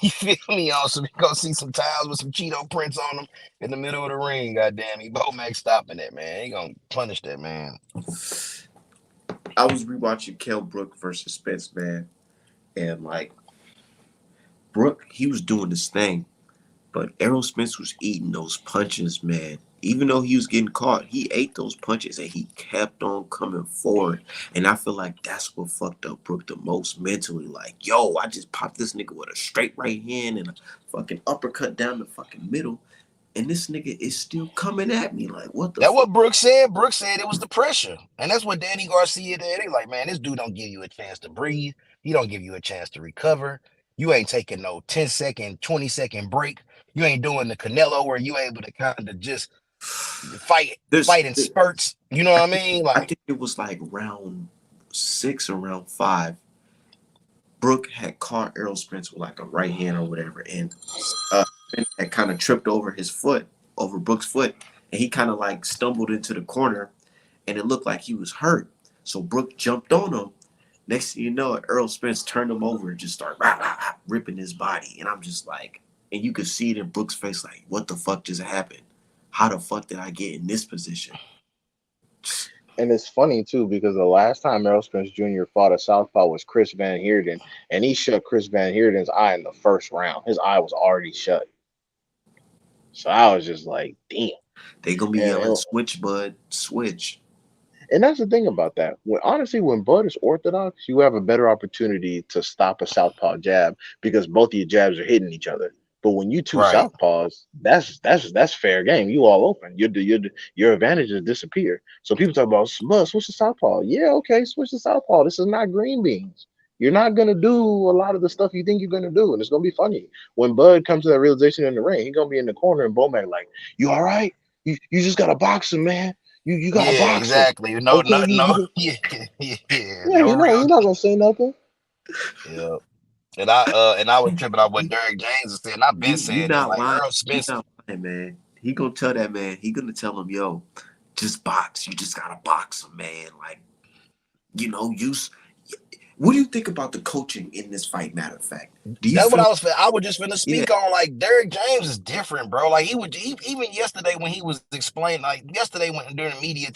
You feel me? Also, we gonna see some tiles with some Cheeto prints on them in the middle of the ring. Goddamn, he Max stopping that man. He gonna punish that man.
I was rewatching Kell Brook versus Spence, man, and like Brook, he was doing this thing, but Errol Spence was eating those punches, man. Even though he was getting caught, he ate those punches and he kept on coming forward. And I feel like that's what fucked up Brook the most mentally. Like, yo, I just popped this nigga with a straight right hand and a fucking uppercut down the fucking middle. And this nigga is still coming at me. Like, what the
That's
fuck?
what Brooks said. Brooks said it was the pressure, and that's what Danny Garcia did. They like, man, this dude don't give you a chance to breathe. He don't give you a chance to recover. You ain't taking no 10-second, 20-second break. You ain't doing the Canelo where you able to kind of just
There's,
fight in spurts. You know what I mean?
I
Like,
think it was like round 6 or round 5. Brooke had caught Errol Spence with like a right hand or whatever, and Spence had kind of tripped over his foot, over Brooks' foot, and he kind of like stumbled into the corner, and it looked like he was hurt. So Brooke jumped on him. Next thing you know, Errol Spence turned him over and just started ripping his body, and I'm just like, and you could see it in Brooks' face, like, what the fuck just happened? How the fuck did I get in this position?
And it's funny too because the last time Errol Spence Jr. fought a southpaw was Chris Van Heerden, and he shut Chris Van Heerden's eye in the first round. His eye was already shut. So I was just like, damn.
They gonna be
And
yelling,
and,
switch, bud, switch.
and that's the thing about that. When honestly, when Bud is orthodox, you have a better opportunity to stop a southpaw jab because both of your jabs are hitting each other. But when you two
right.
southpaws, that's fair game. You all open. Your advantages disappear. So people talk about switch to southpaw. Yeah, okay, switch to southpaw. This is not green beans. You're not gonna do a lot of the stuff you think you're gonna do, and it's gonna be funny when Bud comes to that realization in the ring. He's gonna be in the corner and Bomac like, "You all right? You just gotta box him, man. You gotta
Yeah,
box him.
exactly. No,
Okay,
no, no.
you
Yeah,
yeah,
no real.
he's not gonna say nothing.
Yeah. And I was tripping off what Derek James said, and I've been
You
saying this
not
like
lying.
Earl
You
Spence.
not lying, man. He gonna tell that man. He gonna tell him, yo, just box. You just gotta box him, man. Like, use. What do you think about the coaching in this fight? Matter of fact, do you
That's what
feel?
I was just finna
Yeah,
speak on. Like Derek James is different, bro. Like even yesterday when he was explaining, like yesterday when during the media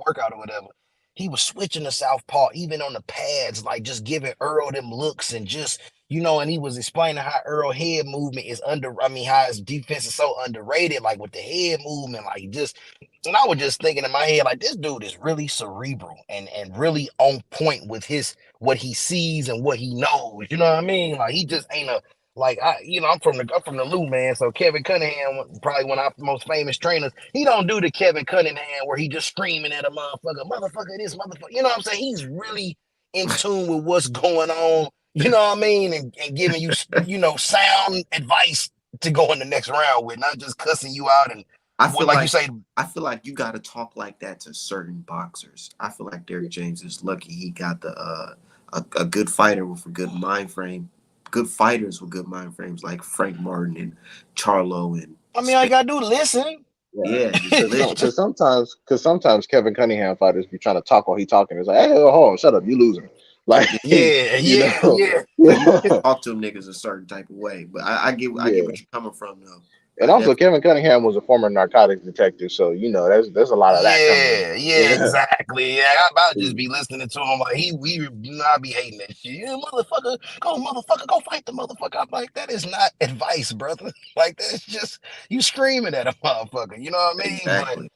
workout or whatever, he was switching to southpaw even on the pads, like just giving Earl them looks and just and he was explaining how Earl head movement is how his defense is so underrated, like with the head movement, like just. And I was just thinking in my head, like this dude is really cerebral and really on point with his what he sees and what he knows. You know what I mean? Like he just ain't a like I'm from the Lou, man. So Kevin Cunningham, probably one of our most famous trainers, he don't do the Kevin Cunningham where he just screaming at a motherfucker, this motherfucker. You know what I'm saying? He's really in tune with what's going on. You know what I mean? And giving you sound advice to go in the next round with, not just cussing you out and
I feel
like you
like
say.
I feel like you gotta talk like that to certain boxers. I feel like Derrick James is lucky he got a good fighter with a good mind frame, good fighters with good mind frames like Frank Martin and Charlo and
I mean, all you
Spence.
gotta do listen.
Right.
Yeah, just listen.
Because sometimes Kevin Cunningham fighters be trying to talk while he talking. It's like, hey, hold on, shut up, you losing. Like,
Yeah,
you
yeah,
know,
yeah.
You
yeah,
talk to them niggas a certain type of way, but I get
yeah.
what you're coming from though.
And also, Kevin Cunningham was a former narcotics detective, so you know there's a lot of that coming in.
Yeah,
Yeah,
exactly. Yeah, I about just be listening to him like we not be hating that shit. Yeah, motherfucker, go fight the motherfucker. I'm like, that is not advice, brother. Like that's just you screaming at a motherfucker. You know what I mean? But
exactly.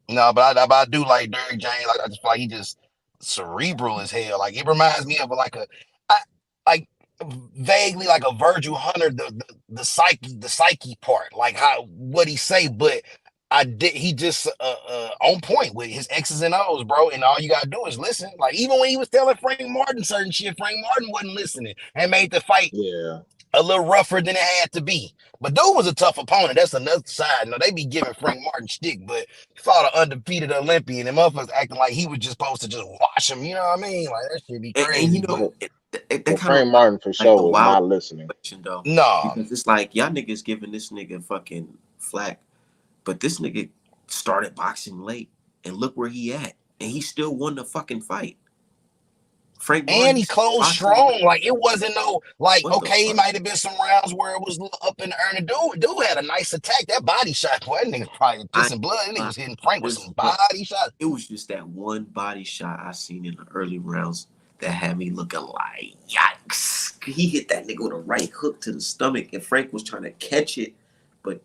no, but I do like Derrick James. Like I just feel like he just cerebral as hell. Like it reminds me of I, like vaguely like a Virgil Hunter, the psyche part, like how what he say, but he just on point with his X's and O's, bro. And all you gotta do is listen. Like even when he was telling Frank Martin certain shit, Frank Martin wasn't listening and made the fight
yeah.
a little rougher than it had to be. But dude was a tough opponent. That's another side. They be giving Frank Martin stick, but he fought an undefeated Olympian and motherfuckers acting like he was just supposed to just wash him. You know what I mean? Like that should be
And
crazy.
you know,
But
that
But
kind of
Frank Martin for
like
sure
the
was
wild
not listening.
situation though,
no.
because it's like y'all niggas giving this nigga fucking flack, but this nigga started boxing late, and look where he at, and he still won the fucking fight. Frank
And
Martin
he closed
boxing late.
strong. Like it wasn't no like
What the
okay, it
fuck?
might have been some rounds where it was up in the earning. Dude had a nice attack. That body shot, boy, that nigga probably
I
pissing blood. That nigga was hitting Frank with
just
some
what
body shots.
it was just that one body shot I seen in the early rounds that had me looking like yikes. He hit that nigga with a right hook to the stomach, and Frank was trying to catch it, but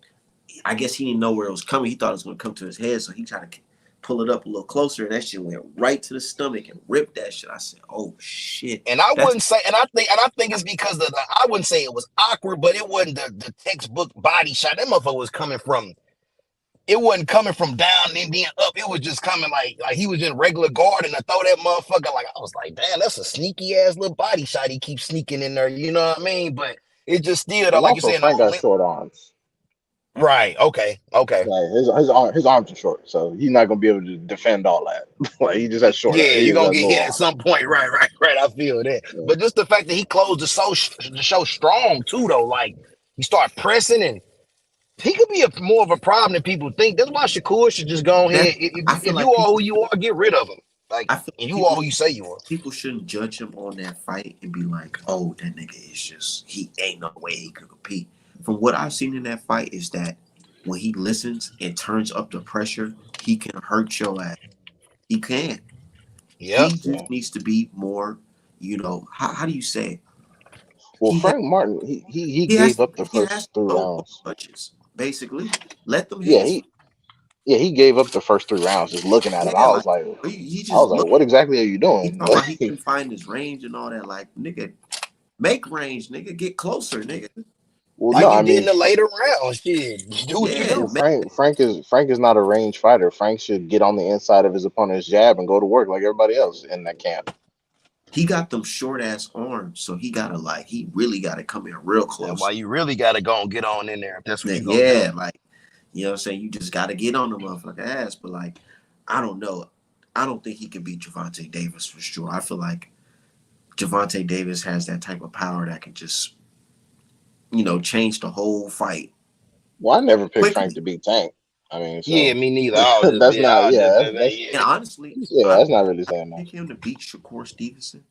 I guess he didn't know where it was coming. He thought it was going to come to his head, so he tried to pull it up a little closer, and that shit went right to the stomach and ripped that shit. I said, "Oh shit!"
And I
That's
wouldn't say, and I think it's because of I wouldn't say it was awkward, but it wasn't the textbook body shot. That motherfucker was coming from. It wasn't coming from down and then up. It was just coming like he was in regular guard and I throw that motherfucker. Like I was like, damn, that's a sneaky ass little body shot. He keeps sneaking in there. You know what I mean? But it just still though,
And
like you
also,
said,
Frank got short arms.
right? Okay.
Like his arms are short, so he's not gonna be able to defend all that. Like he just has short.
Yeah,
He
you're
just
gonna
has
get
little
hit at
arms.
some point, right. I feel that.
Yeah.
But just the fact that he closed the show strong too, though, like he started pressing and he could be more of a problem than people think. That's why Shakur should just go
that.
ahead. If
I
you
feel
if
like
you are
people.
who you are, get rid of him. Like
I feel
and
like
you are
people.
who you say you are.
People shouldn't judge him on that fight and be like, "Oh, that nigga is just he ain't no way he could compete." From what I've seen in that fight is that when he listens and turns up the pressure, he can hurt your ass. He can.
Yep.
He
Yeah.
just needs to be more, how do you say it?
Well, Frank Martin, he
He has
gave
to
up the
he has
first
to
three
throw both
rounds.
punches, basically. Let them
Yeah,
hands
he gave up the first 3 rounds. Just looking at him,
yeah, like he
I was
just
like,
look.
what exactly are you
He
doing?
talking about he couldn't find his range and all that. Like, nigga, make range, nigga. Get closer, nigga.
Well,
It's
no,
Like you
I
did
mean,
in the later rounds. Shit. Do what you
yeah,
do.
well, Frank is not a range fighter. Frank should get on the inside of his opponent's jab and go to work like everybody else in that camp.
he got them short ass arms, so he really gotta come in real
That's why
close.
you really gotta go and get on in there if that's what
Yeah,
you're gonna do.
yeah, like you know what I'm saying? You just gotta get on the motherfucker ass. But like, I don't know. I don't think he can beat Javante Davis for sure. I feel like Javante Davis has that type of power that can just, change the whole fight
Well, I never picked Frank
quickly.
to beat Tank. I mean,
Yeah,
so
me neither. I was just
that's
bit.
not.
I was just
Yeah,
bit,
And
yeah.
honestly,
yeah,
I
that's not really saying
pick
much.
him to beat Shakur Stevenson,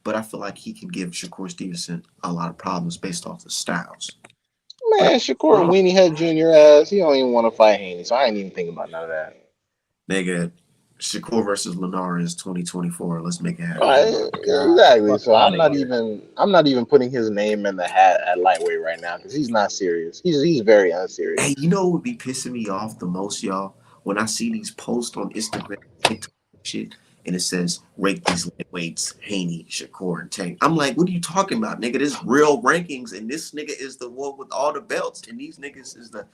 but I feel like he can give Shakur Stevenson a lot of problems based off the styles. But
Man, Shakur Weenie Head Jr. ass. He don't even want to fight Haney, so I ain't even thinking about none of that.
nigga, Shakur versus Linares 2024. Let's make it happen.
Right,
Oh my God.
exactly.
Fuck
So
out
I'm
of
not
here.
even I'm not even putting his name in the hat at lightweight right now because he's not serious. He's very
Hey,
unserious.
you know what would be pissing me off the most, y'all? When I see these posts on Instagram, TikTok, shit, and it says rate these lightweights, Haney, Shakur, and Tank. I'm like, what are you talking about, nigga? This real rankings, and this nigga is the one with all the belts, and these niggas is the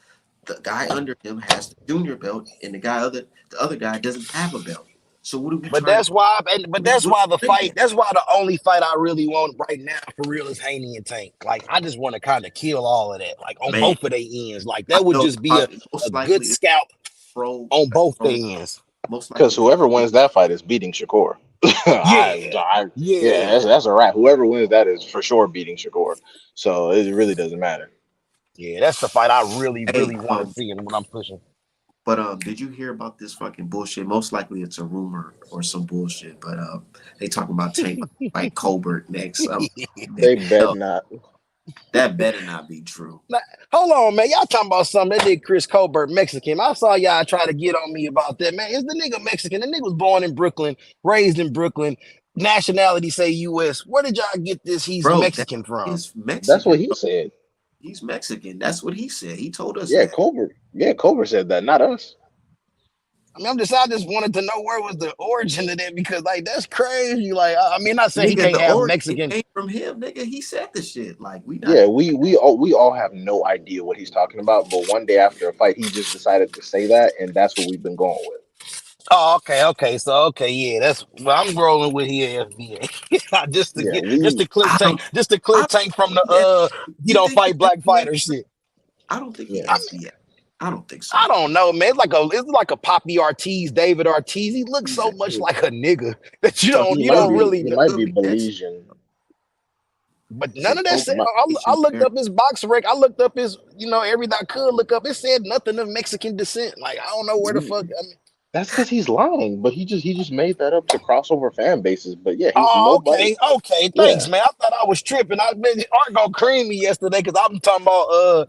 guy under him has the junior belt, and the other guy doesn't have a belt. So what are we
But
trying to?
that's why. But
What
that's
are
why
we
the fight.
ranking?
That's why the only fight I really want right now for real is Haney and Tank. Like I just want to kind of kill all of that. Like on
Man,
both of their ends. Like
I
that would
know
just be a
most
good
likely it's
scalp
pro,
on both their
pro,
ends.
most
Because
likely it's
whoever
pro.
wins that fight is beating Shakur.
Yeah.
Yeah,
Yeah.
that's a wrap. Whoever wins that is for sure beating Shakur. So it really doesn't matter.
Yeah. That's the fight I really,
Hey,
really want to see and what I'm pushing.
but did you hear about this fucking bullshit? Most likely it's a rumor or some bullshit. But they talking about Tank fight Colbert next. I'm like,
They
nigga,
bet
hell,
not.
That better not be true.
Now, hold on, man. Y'all talking about something that did Chris Colbert Mexican. I saw y'all try to get on me about that, man. Is the nigga Mexican? The nigga was born in Brooklyn, raised in Brooklyn, nationality say U.S. Where did y'all get this? He's
Bro, that
Mexican from?
is
That's
Mexican.
what he said.
He's Mexican. That's what he said. He told us
Yeah,
that.
Colbert. Yeah, Colbert said that, not us.
I mean, I just wanted to know where was the origin of that because like that's crazy. Like, I mean, not saying he
Nigga,
can't
the
have
origin
Mexican.
came from him. Nigga, he said the shit. Like, we not.
Yeah, we all have no idea what he's talking about. But one day after a fight, he just decided to say that, and that's what we've been going with.
Oh, okay. So okay, yeah, that's well, I'm rolling with here FBA.
Yeah,
Just
we
to clear
I
tank,
don't.
just to clear
I
tank from
don't
the
think.
he
You
don't
think he
fight black
FBA?
fighter shit.
I don't think he
yeah
I mean,
FBA. I don't think
I
so.
don't know, man. It's like a Poppy Ortiz, David Ortiz. He looks
He's
so
a,
much
he,
like a nigga that
so
he
you
might
don't
be
really
he
know.
might
could
be
be Mexican.
Belizean.
But none
So
of that
Kobe
said.
My,
I
Nation
looked
there.
up his box rec. I looked up his, everything I could look up. It said nothing of Mexican descent. Like I don't know where the
we,
fuck. I mean,
that's because he's lying, but he just made that up to cross over fan bases. But yeah, he's
oh,
nobody.
okay.
Yeah,
Thanks, man. I thought I was tripping. I been Art gonna cream me yesterday because I'm talking about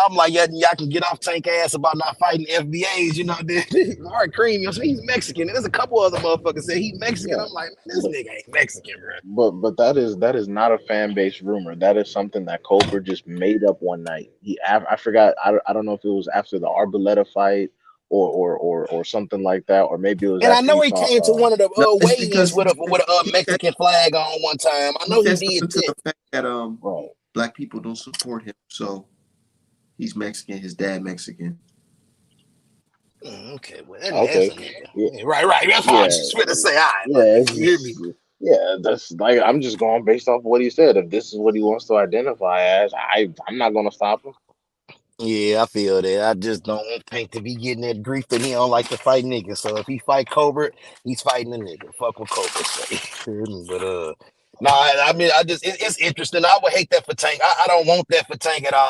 I'm like, yeah, y'all can get off tank ass about not fighting FBAs, Art cream me. So he's Mexican. And there's a couple other motherfuckers say he Mexican.
yeah.
I'm like, man, this nigga ain't Mexican, bro.
But that is not a fan base rumor. That is something that Colbert just made up one night. I forgot. I don't know if it was after the Arboleta fight or something like that, or maybe it was
And I
after
know
he
he
fought.
came to one of the
No, it's
weigh-ins
because
with a
he said
Mexican flag on one time. I
he
know he
said
did
something to
that.
the fact that
Right.
black people don't support him. So he's Mexican. His dad Mexican.
Okay, well, that's a
Okay.
nigga.
Yeah.
Yeah, right. That's what I was
Yeah.
just gonna say. All right,
Yeah.
look,
It's
nigga, you hear me?
just yeah. That's like I'm just going based off what he said. If this is what he wants to identify as, I'm not gonna stop him.
Yeah, I feel that. I just don't want Tank to be getting that grief that he don't like to fight niggas. So if he fight Cobra, he's fighting a nigga. Fuck what Cobra say. Hear me? But no, I mean, it's interesting. I would hate that for Tank. I don't want that for Tank at all.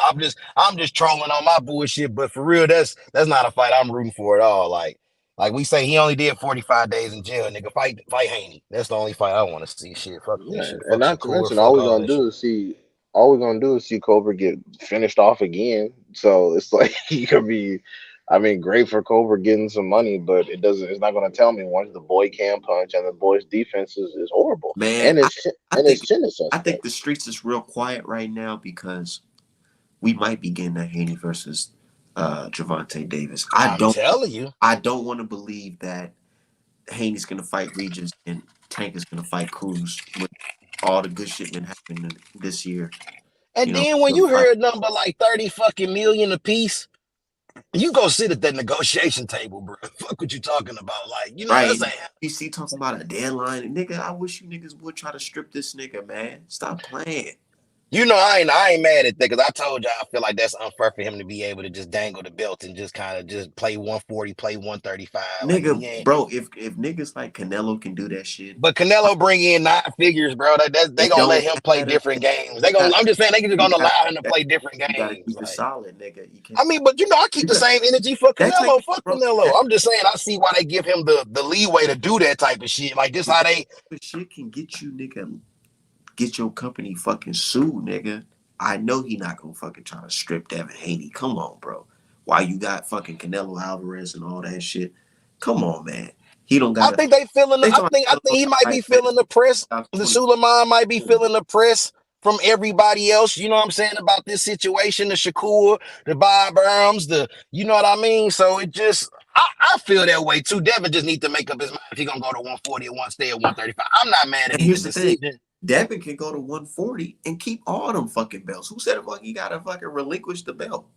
I'm just trolling on my bullshit. But for real, that's not a fight I'm rooting for at all. Like we say, he only did 45 days in jail, nigga. Fight Haney. That's the only fight I want to see. Shit, fuck that
Yeah,
shit.
and
Fuck
not to
Shakur.
mention, all
Fuck
we're
all
gonna
that shit.
do is see, Cobra get finished off again. So it's like he could be, I mean, great for Cobra getting some money, but it's not gonna tell me once the boy can punch and the boy's defense is horrible,
Man,
and
I
his
think
chin is
I think
suspect.
the streets is real quiet right now because we might be getting a Haney versus Javante Davis.
I'm telling you.
I don't want to believe that Haney's gonna fight Regis and Tank is gonna fight Cruz with all the good shit been happening this year.
And
You know,
then when
them
you
fight.
hear a number like 30 fucking million a piece, you go sit at that negotiation table, bro. Fuck what you talking about. Like,
Right.
that's
And
a
PC talking about a deadline. And nigga, I wish you niggas would try to strip this nigga, man. Stop playing.
I ain't mad at that because I told y'all I feel like that's unfair for him to be able to just dangle the belt and just kind of just play 140, play 135. Like
Nigga,
he ain't.
bro, if niggas like Canelo can do that shit,
But Canelo bring in 9 figures, bro. They
it
gonna let
don't
him play
matter.
different games.
You gotta
I'm just saying they just
you
gonna
gotta
allow him to
that,
play different
you gotta
games.
keep it
Like.
solid, nigga. You
I
can't
mean, but I keep
you
the
got
same energy for
that type
Canelo.
of
Fuck
bro,
Canelo.
that
I'm just saying I see why they give him the leeway to do that type of shit. Like this
but
how
that
they
type of shit can get you, nigga, get your company fucking sued, nigga. I know he not gonna fucking try to strip Devin Haney. Come on, bro. Why you got fucking Canelo Alvarez and all that shit? Come on, man. He don't
I
gotta.
think they feeling.
They
I
talking
think I
about
think
Canelo
he
got
might be
right back
feeling the press. The
2020.
Suleiman might be feeling the press from everybody else. You know what I'm saying about this situation? The Shakur, the Bob Arms, the you know what I mean. So it just. I feel that way too. Devin just need to make up his mind if he gonna go to 140 or one stay at 135. I'm not mad at
And
either
here's the thing.
decision.
Devin can go to 140 and keep all them fucking belts. Who said he gotta fucking relinquish the belt?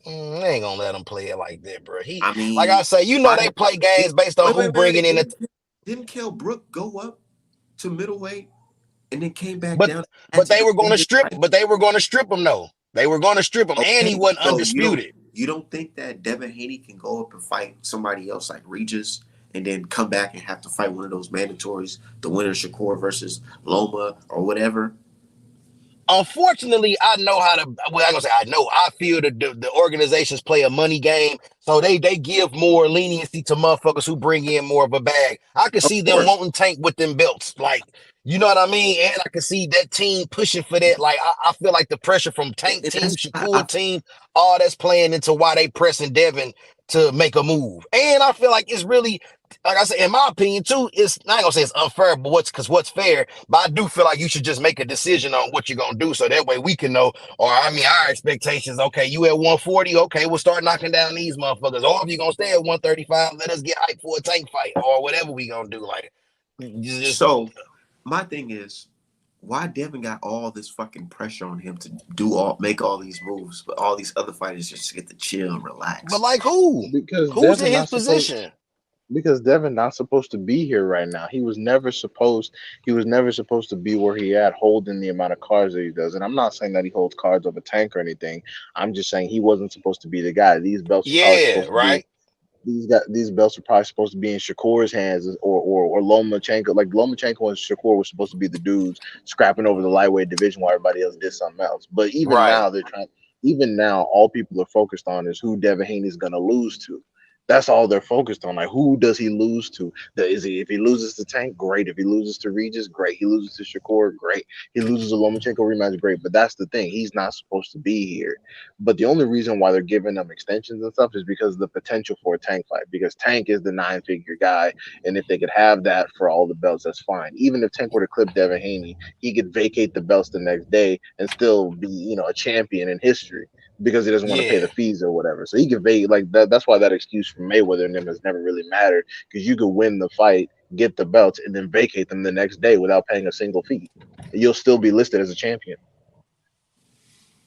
They ain't gonna let him play it like that, bro.
I
Like I
mean,
say,
why
they
did
play games based on who bringing in it.
didn't Kell Brook go up to middleweight and then came back
But
down, had
but
to
they were
defend
going to
his
strip.
title?
But they were going to strip him. though. They were going to strip him, and he
Okay,
wasn't
so
undisputed.
you don't think that Devin Haney can go up and fight somebody else like Regis and then come back and have to fight one of those mandatories, the winner Shakur versus Loma or whatever?
unfortunately, I know how to. Well, I'm gonna say I know. I feel the organizations play a money game, so they give more leniency to motherfuckers who bring in more of a bag. I can
Of
see them
course,
wanting Tank with them belts, like you know what I mean, and I can see that team pushing for that. Like I feel like the pressure from Tank
and
team,
that's
Shakur team, all that's playing into why they pressing Devin to make a move. And I feel like it's really, like I said, in my opinion too, it's not gonna say it's unfair, but what's fair. But I do feel like you should just make a decision on what you're gonna do, so that way we can know. Or I mean, our expectations. Okay, you at 140. Okay, we'll start knocking down these motherfuckers. Or if you're gonna stay at 135, let us get hyped for a Tank fight or whatever we gonna do. Like, just
so. My thing is, why Devin got all this fucking pressure on him to make all these moves, but all these other fighters just get to chill and
but
relax.
like who?
because
Who's in
Devin
his
not supposed
position?
because Devin not supposed to be here right now. He was never supposed to be where he at holding the amount of cards that he does. And I'm not saying that he holds cards over Tank or anything. I'm just saying he wasn't supposed to be the guy. These belts are probably
Yeah,
supposed to be
right.
these belts are probably supposed to be in Shakur's hands or Lomachenko. Like Lomachenko and Shakur were supposed to be the dudes scrapping over the lightweight division while everybody else did something else. But even
Right.
now they're trying. Even now, all people are focused on is who Devin Haney's going to lose to. That's all they're focused on. Like, who does he lose to? Is he if he loses to Tank, great. If he loses to Regis, great. He loses to Shakur, great. He loses to Lomachenko rematch, great. But that's the thing. He's not supposed to be here. But the only reason why they're giving them extensions and stuff is because of the potential for a Tank fight. Because Tank is the 9-figure guy, and if they could have that for all the belts, that's fine. Even if Tank were to clip Devin Haney, he could vacate the belts the next day and still be, a champion in history because he doesn't want to pay the
Yeah.
fees or whatever. So he could vacate like that. That's why that excuse from Mayweather and them has never really mattered because you could win the fight, get the belts, and then vacate them the next day without paying a single fee. You'll still be listed as a champion.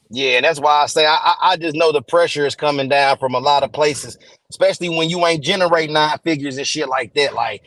Yeah, and that's why I say I just know the pressure is coming down from a lot of places, especially when you ain't generating 9 figures and shit like that. Like,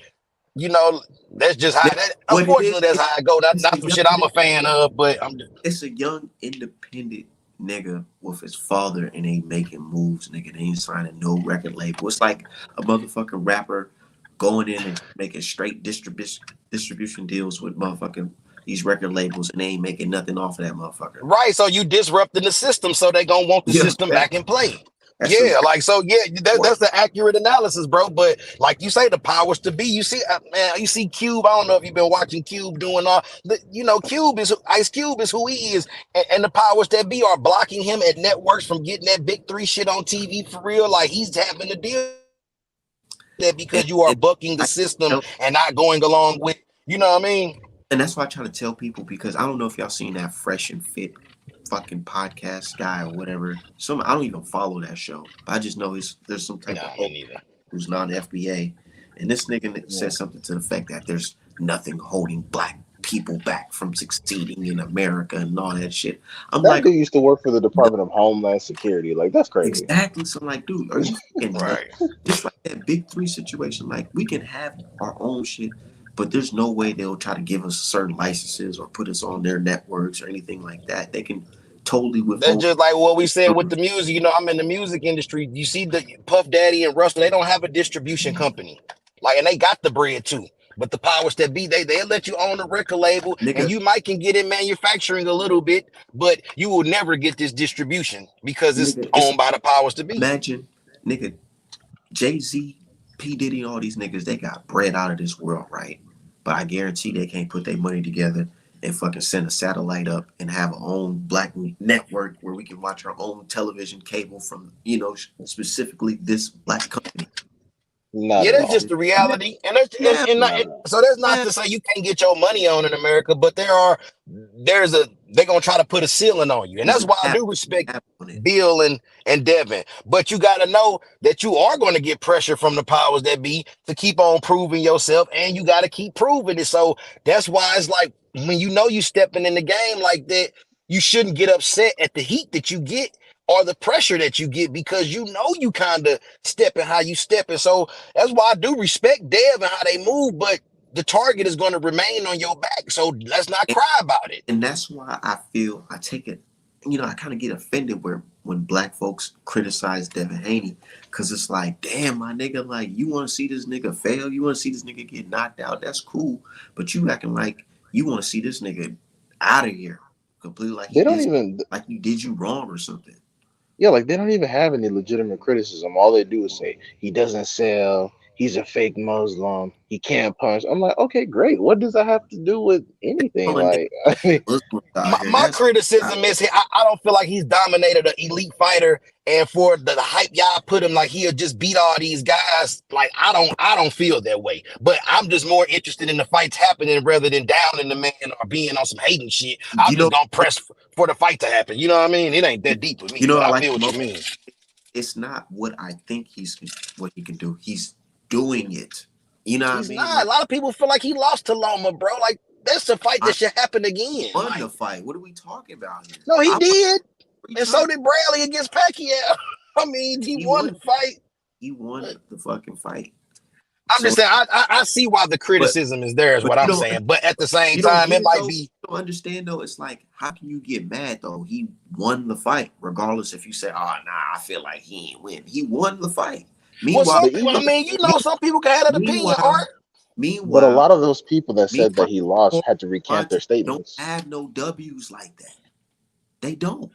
you know, that's just how
Now,
that.
what it is,
Unfortunately, that's how I go.
it's a
Not some
young
shit I'm a fan of, but I'm.
it's a young independent nigga with his father and ain't making moves, nigga. They ain't signing no record label. It's like a motherfucking rapper going in and making straight distribution deals with motherfucking these record labels and they ain't making nothing off of that motherfucker.
Right, so you disrupting the system, so they gonna want the
Yeah,
system back in play.
that's some
Yeah, like so. Yeah,
work.
that's the accurate analysis, bro. But like you say, the powers to be. You see, man, you see Cube. I don't know if you've been watching Cube doing all. Cube is Ice Cube is who he is, and the powers that be are blocking him at networks from getting that big three shit on TV for real. Like he's having to deal with that because
And,
you are
and
bucking the
I
system
tell,
and not going along with. You know what I mean?
and that's why I try to tell people because I don't know if y'all seen that Fresh and Fit fucking podcast guy or whatever. Some I don't even follow that show. I just know there's some type of
Nah, me
host
neither.
who's not FBA, and this nigga
Yeah.
said something to the effect that there's nothing holding black people back from succeeding in America and all that shit. I'm
That
like,
dude used to work for the
no,
Department of Homeland Security. Like that's crazy.
exactly. So I'm like, dude, are you fucking nuts?
Right.
Just like that big three situation. Like we can have our own shit, but there's no way they'll try to give us certain licenses or put us on their networks or anything like that. They can totally
That's
withhold.
just like what we said with the music. I'm in the music industry. You see the Puff Daddy and Russell, they don't have a distribution company. Like, and they got the bread too. But the powers that be, they'll let you own a record label and
Nigga,
you might can get in manufacturing a little bit, but you will never get this distribution because it's
nigga, it's
owned by the powers to be.
imagine, nigga, Jay-Z, P. Diddy, all these niggas, they got bread out of this world, right? But I guarantee they can't put their money together and fucking send a satellite up and have our own black network where we can watch our own television cable from, specifically this black company.
Not
Yeah,
at
that's
all.
just the reality, and that's
Never,
and not,
Not at all.
so that's not
never,
to say you can't get your money on in America, but they're gonna try to put a ceiling on you, and
there's
that's
a
why I
cap,
do respect
cap on it.
Bill and Devin. But you got to know that you are going to get pressure from the powers that be to keep on proving yourself, and you got to keep proving it. So that's why it's like when you stepping in the game like that, you shouldn't get upset at the heat that you get or the pressure that you get because you kind of stepping how you stepping. So that's why I do respect Dev and how they move, but the target is going to remain on your back. So let's not
And,
cry about it.
and that's why I feel I take it, I kind of get offended where when black folks criticize Devin Haney, because it's like, damn, my nigga, like, you want to see this nigga fail? You want to see this nigga get knocked out? That's cool. But you acting like you want to see this nigga out of here. completely like
They
he
don't
did,
even,
like he did you wrong or something.
yeah, like they don't even have any legitimate criticism. All they do is say he doesn't sell, he's a fake Muslim, he can't punch. I'm like, okay, great. What does that have to do with anything?
Calling
Like, I mean,
Muslims out
My,
here.
my
That's
criticism is I don't feel like he's dominated an elite fighter, and for the hype y'all put him like he'll just beat all these guys. Like I don't feel that way. But I'm just more interested in the fights happening rather than downing the man or being on some hating shit. I'm
you
just
know
gonna press for the fight to happen. You know what I mean? It ain't that deep with
you
me,
know
but
I
I
like
feel
the
what you
most.
mean.
It's not what I think what he can do. He's doing it. You know what I
He's
mean?
not. A
Like
lot of people feel like he lost to Loma, bro. Like that's a fight
I
that should happen again.
won the
Like
fight. What are we talking about here?
no, he
I won
did,
3
and so
times.
did Bradley against Pacquiao. I mean, he
He
won
won.
the fight.
He won the fucking fight.
I'm just
So,
saying, I see why the
but
criticism is there, is
but
what
you
I'm
don't
saying. But at the same
you don't
time,
get
it
it
might
though.
be,
You don't understand though. It's like how can you get mad though? He won the fight, regardless if you say, "Oh, nah, I feel like he ain't win." He won the fight.
well,
Meanwhile,
some
but
people, I
even,
mean, you
me,
know, some people can have that opinion,
meanwhile,
Art.
but a
meanwhile,
lot of those people that said that
meanwhile,
he lost had to recant their
don't
statements.
have no W's like that. They don't.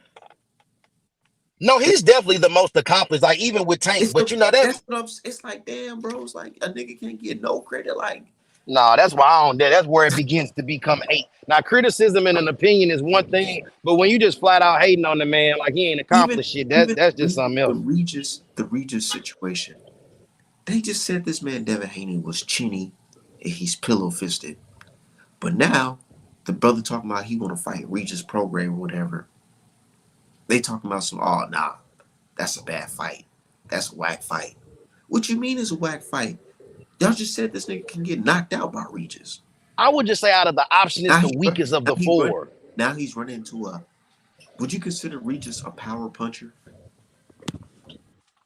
No,
They,
he's definitely the most accomplished, like even with Tank.
it's
But you know, that,
that's what I'm. It's like, damn, bro. It's like a nigga can't get no credit. Like,
no, that's why I don't, that's where it begins to become hate. Now, criticism and an opinion is one thing, but when you just flat out hating on the man, like he ain't
even
accomplished shit,
even
that's just something
the
else.
Regis situation. They just said this man Devin Haney was chinny and he's pillow fisted. But now the brother talking about he want to fight Regis program or whatever. They talking about some, oh nah, that's a bad fight. That's a whack fight. What you mean is a whack fight? Y'all just said this nigga can get knocked out by Regis.
I would just say out of the option, it's
Now
the
he
weakest of
now
the
he run
four.
now he's running into a. Would you consider Regis a power puncher?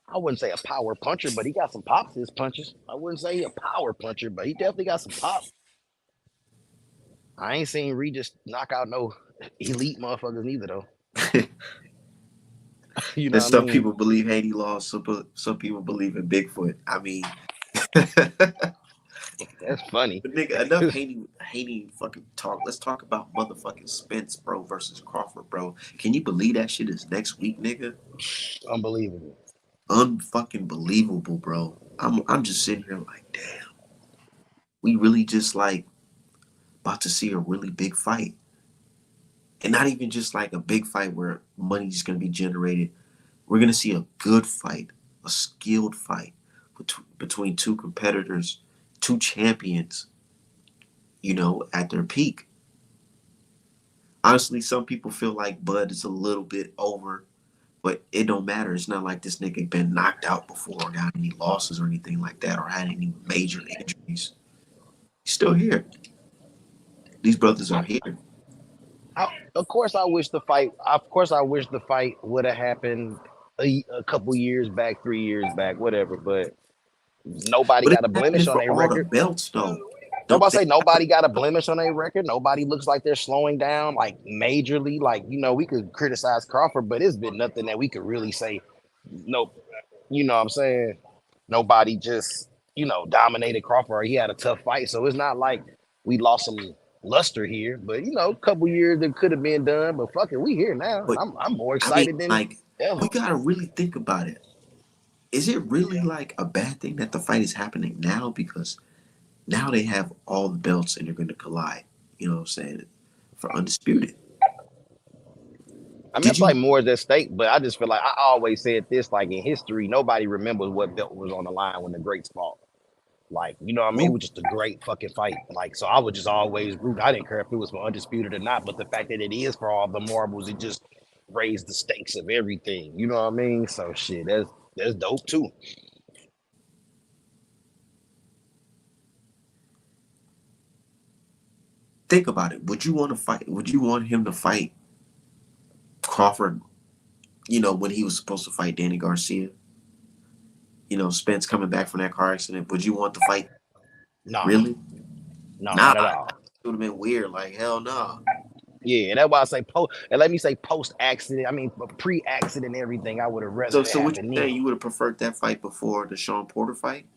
I wouldn't say a power puncher, but he got some pops to his punches. I wouldn't say he a power puncher, but he definitely got some pop. I ain't seen Regis knock out no elite motherfuckers neither though. You know
And
what I
some
mean?
people believe Haiti lost. Some people believe in Bigfoot. I mean, but
That's funny.
nigga, enough Haiti fucking talk. Let's talk about motherfucking Spence, bro, versus Crawford, bro. Can you believe that shit is next week, nigga?
Unbelievable.
Unfucking believable, bro. I'm just sitting here like, damn, we really just like about to see a really big fight, and not even just like a big fight where money's gonna be generated. We're gonna see a good fight, a skilled fight between two competitors, two champions, at their peak. Honestly, some people feel like Bud is a little bit over, but it don't matter. It's not like this nigga been knocked out before or got any losses or anything like that or had any major injuries. He's still here. These brothers are here.
Of course, I wish the fight. Of course, I wish the fight would have happened a couple years back, 3 years back, whatever. But nobody
But it's
got a blemish
happening
on
for
their
all the
record.
belts though. Don't
Nobody
they
say nobody got a blemish on their record. Nobody looks like they're slowing down like majorly. Like we could criticize Crawford, but it's been nothing that we could really say. Nope. You know what I'm saying? Nobody just dominated Crawford. Or he had a tough fight, so it's not like we lost some luster here. But a couple years it could have been done. But fuck it, we here now, and
but
I'm more
I mean
excited than
like
ever.
we gotta really think about it. Is it really like a bad thing that the fight is happening now? Because now they have all the belts and they're gonna collide. You know what I'm saying? For undisputed.
I mean, I
Did
feel
you
like more is at stake, but I just feel like I always said this: like in history, nobody remembers what belt was on the line when the greats fought. Like, you know what I mean? It
know?
was just a great fucking fight. Like, so I would just always root. I didn't care if it was for undisputed or not, but the fact that it is for all the marbles, it just raised the stakes of everything. You know what I mean? So shit, that's dope too.
Think about it. Would you want to fight? Would you want him to fight Crawford? When he was supposed to fight Danny Garcia. Spence coming back from that car accident. Would you want to fight?
No,
Really?
no,
Nah.
not at all.
It would have been weird. Like hell no.
Yeah, and that's why I say post. And let me say post accident. I mean, pre accident, everything. I would have rather
So
it
so what you
happen then.
saying? You would have preferred that fight before the Sean Porter fight?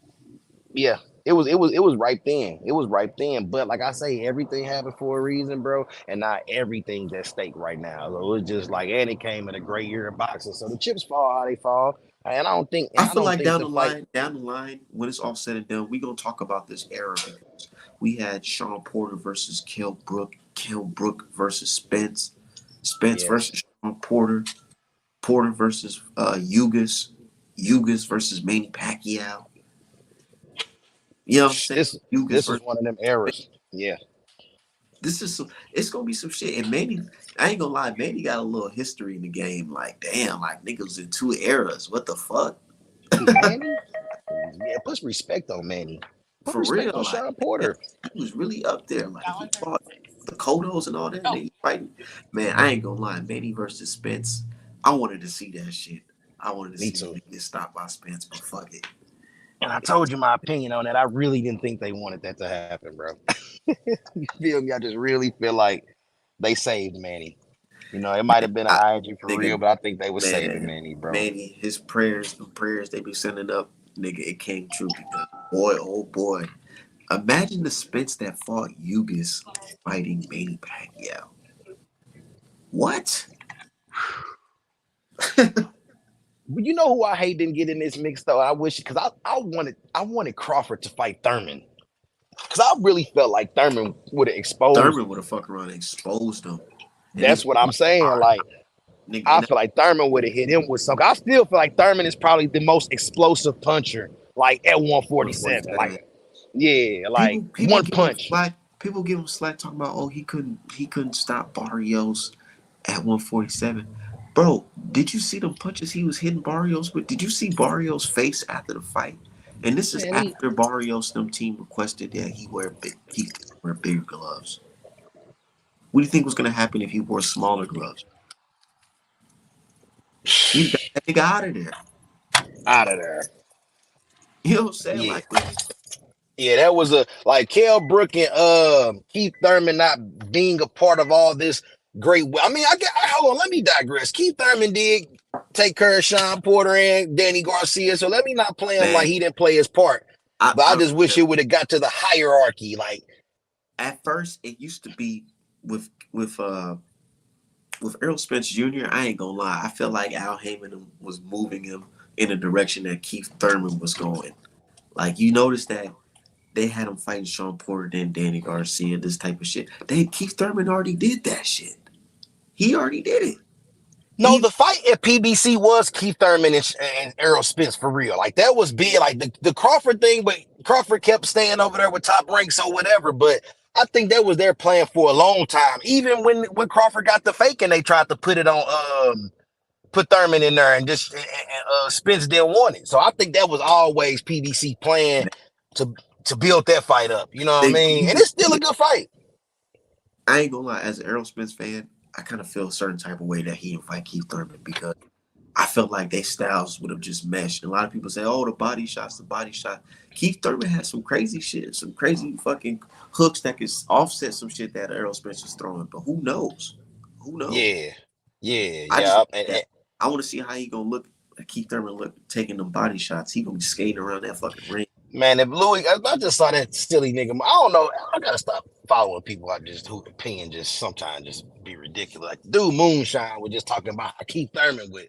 Yeah, it was right then. It was right then. But like I say, everything happened for a reason, bro. And not everything's at stake right now. So it's just like, and it came in a great year in boxing. So the chips fall how they fall. And
I feel
I don't
like
think the fight.
down the line, when it's all said and done, we gonna talk about this era because we had Sean Porter versus Kell Brook versus Spence, Spence
Yes.
versus Sean Porter, Porter versus Ugas, Ugas versus Manny Pacquiao. You know what I'm saying? Ugas
This is
versus
one of them eras. Yeah.
this is some. It's gonna be some shit. And Manny, I ain't gonna lie, Manny got a little history in the game. Like damn, like niggas in two eras. What the fuck?
Who, Manny? Yeah, put respect on Manny. Put
For
respect
real,
on
like
Sean
man,
Porter.
he was really up there. Like he fought the Kodos and all that. Nigga fighting. Man, I ain't gonna lie, Manny versus Spence. I wanted to see that shit. I wanted to
Me
see
too.
him get stopped by Spence, but fuck it.
And I told you my opinion on that. I really didn't think they wanted that to happen, bro. You feel me? I just really feel like they saved Manny. You know, it might have been an
I,
IG for real,
nigga,
but I think they were saving
man,
Manny, bro.
Manny, his prayers, the prayers they be sending up, nigga, it came true because boy, oh boy, imagine the Spence that fought Ugas fighting Manny Pacquiao. What?
But you know who I hate didn't get in this mix though? I wish because I wanted Crawford to fight Thurman. Because I really felt like Thurman would have exposed.
Thurman would have fucked around and exposed him. And
That's
it's
what I'm saying.
hard,
Like
nigga.
I
And
feel like Thurman would have hit him with something. I still feel like Thurman is probably the most explosive puncher, like at 147. Like,
147.
yeah, like
People
one
give him
punch.
slack. People give him slack talking about he couldn't stop Barrios at 147. Bro, did you see the punches he was hitting Barrios with? Did you see Barrios' face after the fight? And this is
Man,
after Barrios' team requested that he wear bigger gloves. What do you think was gonna happen if he wore smaller gloves? He got that nigga out of there.
out of there.
You know what I'm saying?
Yeah.
Like
Yeah, that was a like Kell Brook and Keith Thurman not being a part of all this great. I mean, hold on. Let me digress. Keith Thurman did take care of Sean Porter and Danny Garcia, so let me not play him like
man,
he didn't play his part. But I
I
just wish it would have got to the hierarchy. Like,
at first it used to be with Errol Spence Jr., I ain't gonna lie. I feel like Al Heyman was moving him in a direction that Keith Thurman was going. Like you notice that they had him fighting Sean Porter, then Danny Garcia, this type of shit. Keith Thurman already did that shit. He already did it.
no,
He
the fight at PBC was Keith Thurman and Errol Spence for real. Like that was big. Like the Crawford thing, but Crawford kept staying over there with Top Rank, so whatever. But I think that was their plan for a long time. Even when Crawford got the fake and they tried to put it on put Thurman in there and just Spence didn't want it. So I think that was always PBC plan to to build that fight up. You know what I
they
mean? And
used.
it's still a good fight.
I ain't gonna lie. As an Errol Spence fan, I kind of feel a certain type of way that he didn't fight Keith Thurman because I felt like their styles would have just meshed. And a lot of people say, "Oh, the body shots, the body shot." Keith Thurman had some crazy shit, some crazy fucking hooks that could offset some shit that Errol Spence was throwing. But who knows? Who knows?
Yeah, yeah,
I just
yeah.
that I want to see how he gonna look. Keith Thurman look taking them body shots. He gonna be skating around that fucking ring.
Man, if Louis, I just saw that silly nigga. I don't know. I gotta stop following people. I just who opinion just sometimes just be ridiculous. Like dude, Moonshine was just talking about how Keith Thurman would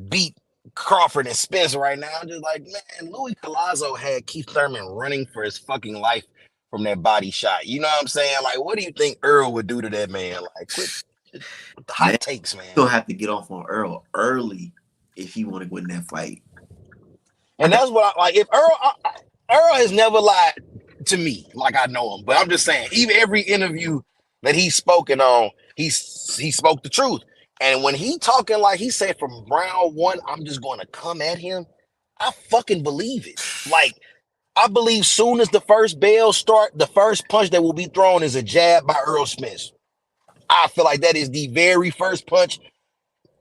beat Crawford and Spence right now. I'm just like, man, Louis Collazo had Keith Thurman running for his fucking life from that body shot. You know what I'm saying? Like, what do you think Earl would do to that man? Like, quit with the
Man,
hot takes, man.
he'll have to get off on Earl early if he want to win that fight.
And that's what I like. If Earl has never lied to me, like I know him, but I'm just saying, even every interview that he's spoken on, he spoke the truth. And when he talking like he said from round one, I'm just going to come at him. I fucking believe it. Like I believe soon as the first bell start, the first punch that will be thrown is a jab by Earl Smith. I feel like that is the very first punch.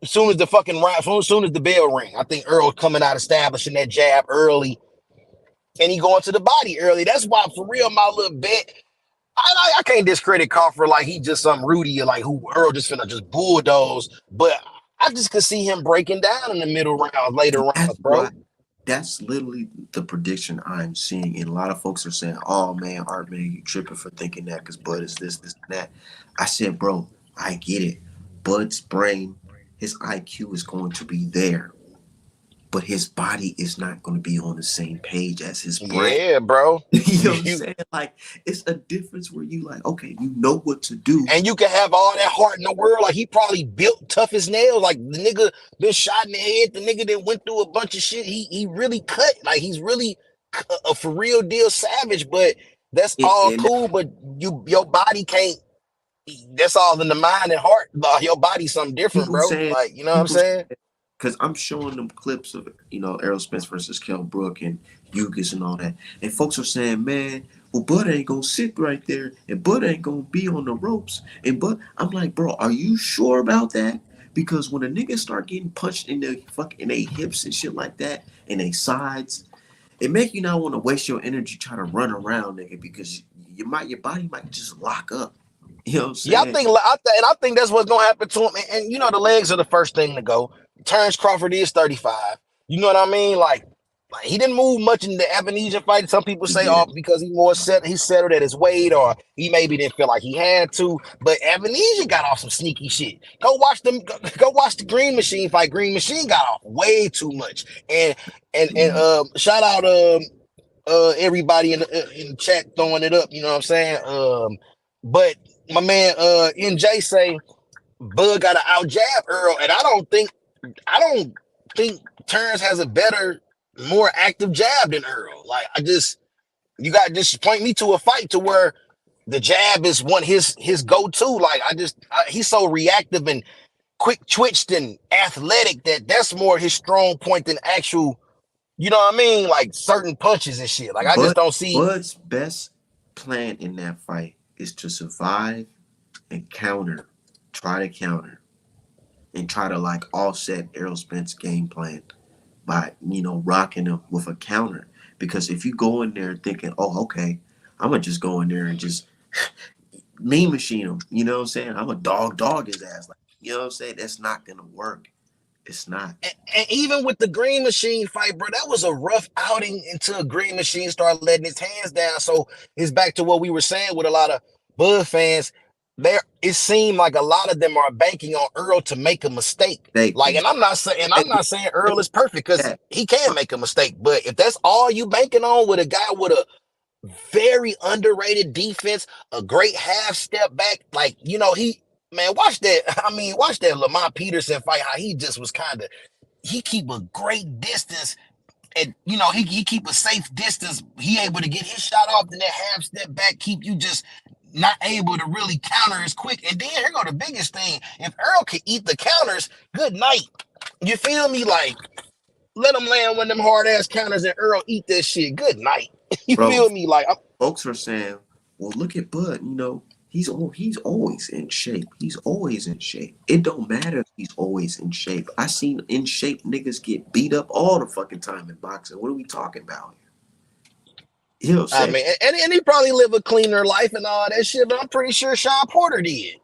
As soon as the fucking round, as soon as the bell ring, I think Earl coming out establishing that jab early, and he going to the body early. That's why, for real, my little bet. I can't discredit Crawford like he just some Rudy or like who Earl just finna just bulldoze, but I just could see him breaking down in the middle rounds, later
And
rounds, bro.
That's literally the prediction I'm seeing. And a lot of folks are saying, oh man, Art, man, you tripping for thinking that because Bud is this, and that. I said, bro, I get it. Bud's brain, his IQ is going to be there, but his body is not going to be on the same page as his brain.
Yeah, bro.
You know what I'm
You
saying? Like, it's a difference where you like, okay, you know what to do.
and you can have all that heart in the world. Like he probably built tough as nails. Like the nigga been shot in the head. The nigga that went through a bunch of shit. He really cut. Like he's really a for real deal savage. But that's all
And
cool. But your body can't. That's all in the mind and heart. Your body's something different,
people
bro.
saying,
Like you know what I'm
people
saying?
because I'm showing them clips of Errol Spence versus Kell Brook and Hughes and all that, and folks are saying, man, well, Bud ain't gonna sit right there, and Bud ain't gonna be on the ropes, and Bud, I'm like, bro, are you sure about that? Because when a nigga start getting punched in the fucking they hips and shit like that, and they sides, it make you not want to waste your energy trying to run around, nigga, because your body might just lock up. You know what I'm
Yeah,
saying?
I think that's what's gonna happen to him. And you know, the legs are the first thing to go. Terrence Crawford is 35. You know what I mean? Like he didn't move much in the Ebenezer fight. Some people
He
say,
did
oh,
it.
because he's settled at his weight, or he maybe didn't feel like he had to. But Ebenezer got off some sneaky shit. Go watch the Green Machine fight. Green Machine got off way too much. And shout out everybody in the chat throwing it up. You know what I'm saying? But my man NJ say Bud got to out jab Earl, and I don't think Terrence has a better, more active jab than Earl. Like you got to just point me to a fight to where the jab is one his go to. Like he's so reactive and quick twitched and athletic that's more his strong point than actual. You know what I mean? Like certain punches and shit. Like I just
Bud,
don't see.
Bud's best plan in that fight is to survive and counter, try to counter, and try to like offset Errol Spence's game plan by rocking him with a counter. Because if you go in there thinking, oh, okay, I'm gonna just go in there and just mean machine him, you know what I'm saying? I'm a dog his ass, like what I'm saying. That's not gonna work. It's not.
And even with the Green Machine fight, bro, that was a rough outing until Green Machine started letting his hands down. So it's back to what we were saying with a lot of Bud fans. There, it seemed like a lot of them are banking on Earl to make a mistake.
They
Like, and I'm not saying Earl is perfect because
that.
he can make a mistake. But if that's all you banking on with a guy with a very underrated defense, a great half step back, like he man, watch that. I mean, watch that Lamont Peterson fight. How he just was kind of he keep a great distance and he keep a safe distance. He able to get his shot off, then that half step back keep you just not able to really counter as quick. And then here go the biggest thing. If Earl can eat the counters, good night. You feel me? Like let him land one of them hard ass counters and Earl eat that shit. Good night. You
Bro,
feel me? Like
folks are saying, well, look at Bud. He's always in shape. He's always in shape. It don't matter if he's always in shape. I seen in shape niggas get beat up all the fucking time in boxing. What are we talking about here? You know what I'm
I
saying?
mean, and he probably live a cleaner life and all that shit, but I'm pretty sure Sean Porter did.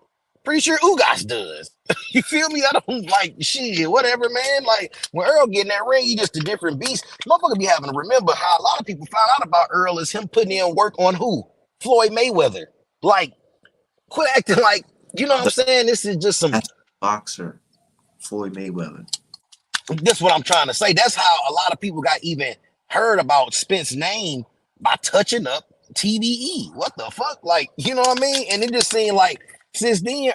Pretty sure Ugas does. You feel me? I don't like shit, whatever, man. Like when Earl get in that ring, he just a different beast. Motherfucker be having to remember how a lot of people found out about Earl is him putting in work on who? Floyd Mayweather. Like, quit acting like, you know what I'm
The
saying? This is just some,
best boxer, Floyd Mayweather.
this is what I'm trying to say. That's how a lot of people got even heard about Spence's name by touching up TDE. What the fuck? Like, you know what I mean? And it just seemed like since then,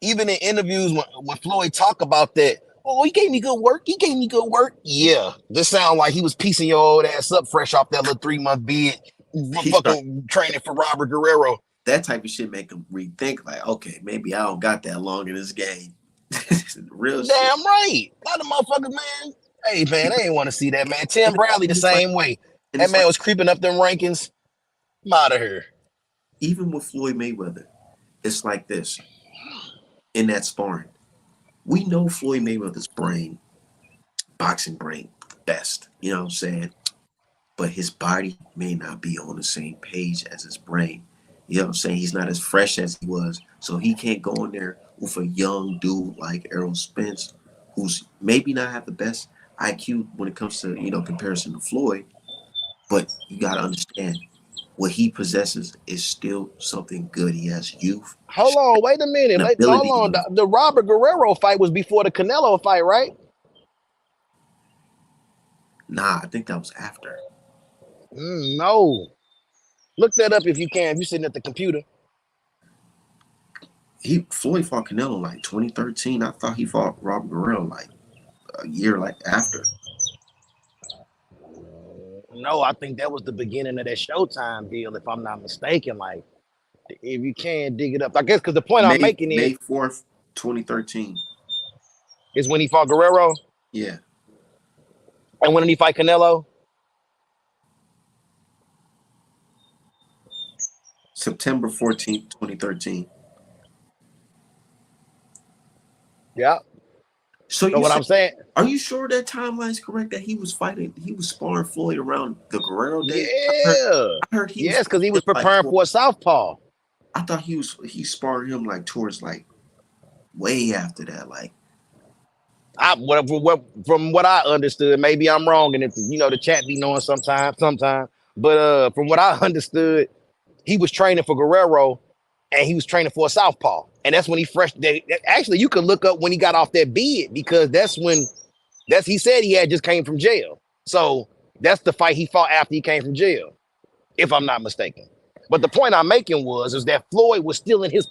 even in interviews when Floyd talk about that, oh, he gave me good work. He gave me good work. Yeah, this sound like he was piecing your old ass up fresh off that little 3-month bid,
He start
fucking training for Robert Guerrero.
that type of shit make him rethink. Like, okay, maybe I don't got that long in this game. Real shit.
Damn right. A lot of motherfuckers, man. Hey, man, I ain't want to see that, man. Tim Bradley the
And it's like,
same way.
and
That
it's
man
like,
was creeping up them rankings. I'm out of here.
even with Floyd Mayweather, it's like this in that sparring. We know Floyd Mayweather's brain, boxing brain, best. You know what I'm saying? But his body may not be on the same page as his brain. You know what I'm saying? He's not as fresh as he was. So he can't go in there with a young dude like Errol Spence, who's maybe not have the best IQ when it comes to comparison to Floyd, but you gotta understand what he possesses is still something good. He has youth,
Hold on, wait a minute.
and
Hold
ability.
on. The Robert Guerrero fight was before the Canelo fight, right?
Nah, I think that was after.
No. Look that up if you can. You sitting at the computer.
Floyd fought Canelo like 2013. I thought he fought Robert Guerrero like a year like after.
No, I think that was the beginning of that Showtime deal, if I'm not mistaken. Like, if you can dig it up, I guess because the point I'm making
May
is
4th, 2013.
when he fought Guerrero,
Yeah.
and when did he fight Canelo?
September 14th, 2013.
Yeah.
So
Know what I'm saying?
are you sure that timeline is correct that he was sparring Floyd around the Guerrero days?
Yeah.
I heard he
Yes, because he was
like,
preparing for a southpaw.
I thought he sparred him like towards like way after that. Like
From what I understood, maybe I'm wrong, and the chat be knowing sometimes. But from what I understood, he was training for Guerrero, and he was training for a southpaw, and that's when actually, you could look up when he got off that bid, because he said he had just came from jail. So that's the fight he fought after he came from jail, if I'm not mistaken. But the point I'm making is that Floyd was still in his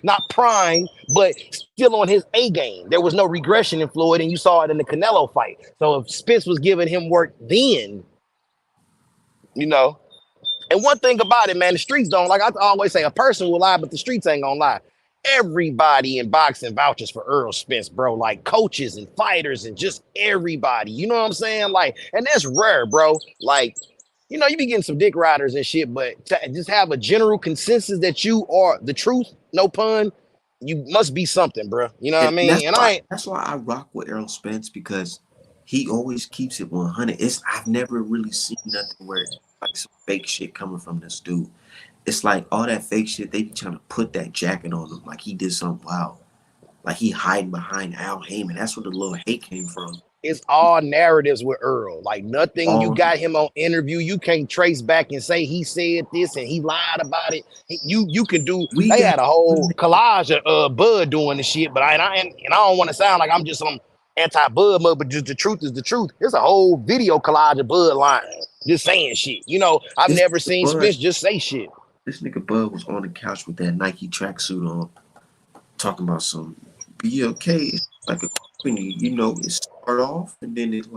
not prime, but still on his A game. There was no regression in Floyd, and you saw it in the Canelo fight. So if Spence was giving him work then, And one thing about it, man, the streets don't, like I always say, a person will lie, but the streets ain't gonna lie. Everybody in boxing vouches for Errol Spence, bro. Like coaches and fighters and just everybody. You know what I'm saying? Like, and that's rare, bro. Like, you be getting some dick riders and shit, but to just have a general consensus that you are the truth, no pun, you must be something, bro. You know what I mean?
that's why I rock with Errol Spence, because he always keeps it 100. I've never really seen nothing where like some fake shit coming from this dude. It's like all that fake shit, they be trying to put that jacket on him like he did something wild. Like he hiding behind Al Heyman. That's where the little hate came from.
It's all narratives with Earl. Like nothing you got him on interview, you can't trace back and say he said this and he lied about it. You can do. They had a whole collage of Bud doing the shit, but I don't want to sound like I'm just some anti-Bud mug, but just the truth is the truth. There's a whole video collage of Bud lying, just saying shit. I've never seen Spence just say shit.
This nigga Bud was on the couch with that Nike tracksuit on, talking about some BLK. It's like a company, it start off and then it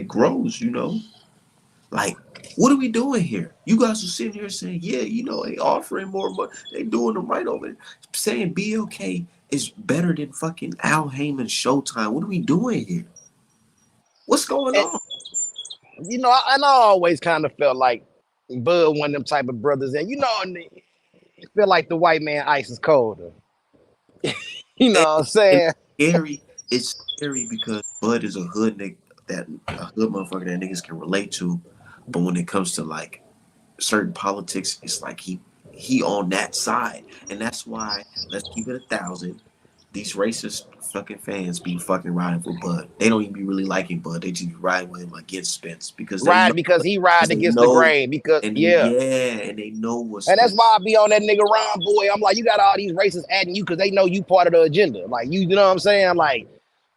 grows, Like, what are we doing here? You guys are sitting here saying, yeah, they offering more money. They doing them right over there. Saying BLK is better than fucking Al Heyman Showtime. What are we doing here? What's going on?
I always kind of felt like Bud one of them type of brothers, and I feel like the white man ice is colder. You know what I'm saying?
It's scary because Bud is a hood nigga, a hood motherfucker that niggas can relate to. But when it comes to like certain politics, it's like he on that side. And that's why, let's keep it 1,000. These racist fucking fans be fucking riding for Bud. They don't even be really liking Bud. They just be riding with him against Spence because he ride against the grain. Because and they know what's.
And that's why I be on that nigga Ron Boy. I'm like, you got all these racists adding you because they know you part of the agenda. Like you know what I'm saying? Like,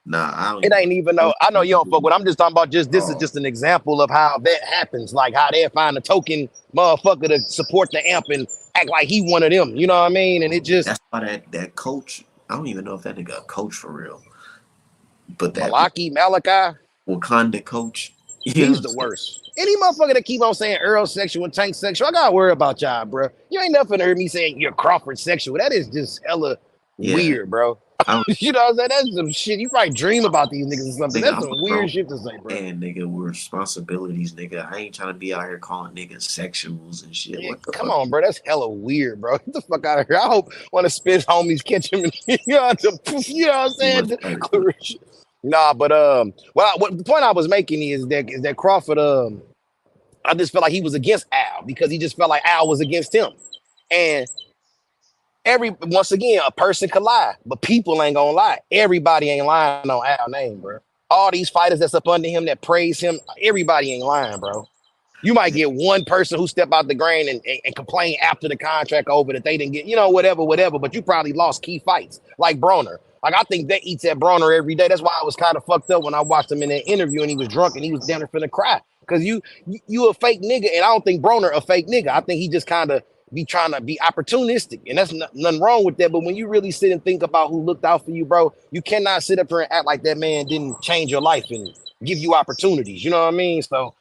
nah,
it ain't even though I know you don't fuck with. I'm just talking about this is just an example of how that happens. Like how they find a token motherfucker to support the amp and act like he one of them. You know what I mean? And it just
that's why that coach. I don't even know if that nigga a coach for real. But that
Malachi
Wakanda coach,
he's the worst. Any motherfucker that keep on saying Earl sexual and Tank sexual, I gotta worry about y'all, bro. You ain't never heard me saying you're Crawford sexual. That is just hella weird, bro. You know what I'm saying? That's some shit. You probably dream about these niggas or something. That's some weird shit to say, bro.
And nigga, we're responsibilities, nigga. I ain't trying to be out here calling niggas sexuals and shit.
Yeah, come on, bro. That's hella weird, bro. Get the fuck out of here. I hope one of Spence homies catch him. You know what I'm saying? Nah, but what the point I was making is that Crawford I just felt like he was against Al because he just felt like Al was against him. And once again, a person could lie, but people ain't gonna lie. Everybody ain't lying on Al name, bro. all these fighters that's up under him that praise him, everybody ain't lying, bro. You might get one person who step out the grain and complain after the contract over that they didn't get, whatever. But you probably lost key fights like Broner. Like I think that eats at Broner every day. That's why I was kind of fucked up when I watched him in that interview and he was drunk and he was down there finna cry. Cause you a fake nigga, and I don't think Broner a fake nigga. I think he just kind of be trying to be opportunistic, and that's nothing wrong with that. But when you really sit and think about who looked out for you, bro, you cannot sit up here and act like that man didn't change your life and give you opportunities. You know what I mean? So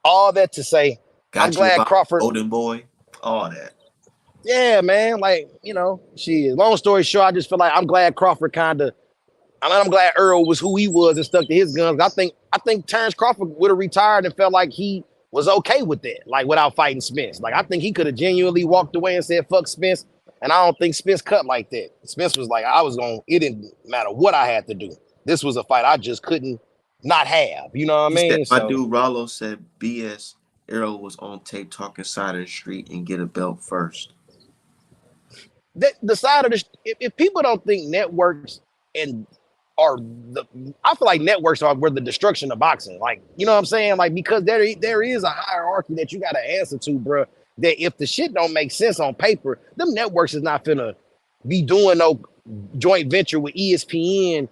all that to say, I'm glad Crawford.
Golden boy, all that.
Yeah, man. Like, shit. Long story short, I just feel like I'm glad Crawford I'm glad Earl was who he was and stuck to his guns. I think Terrence Crawford would have retired and felt like he was okay with that, like without fighting Spence. Like I think he could have genuinely walked away and said, fuck Spence. And I don't think Spence cut like that. Spence was like, it didn't matter what I had to do. This was a fight I just couldn't not have. You know what I mean?
My dude Rollo said BS Errol was on tape talking side of the street and get a belt first.
The side of if people don't think networks and I feel like networks were the destruction of boxing. Like, you know what I'm saying? Like, because there is a hierarchy that you got to answer to, bro. That if the shit don't make sense on paper, them networks is not finna be doing no joint venture with ESPN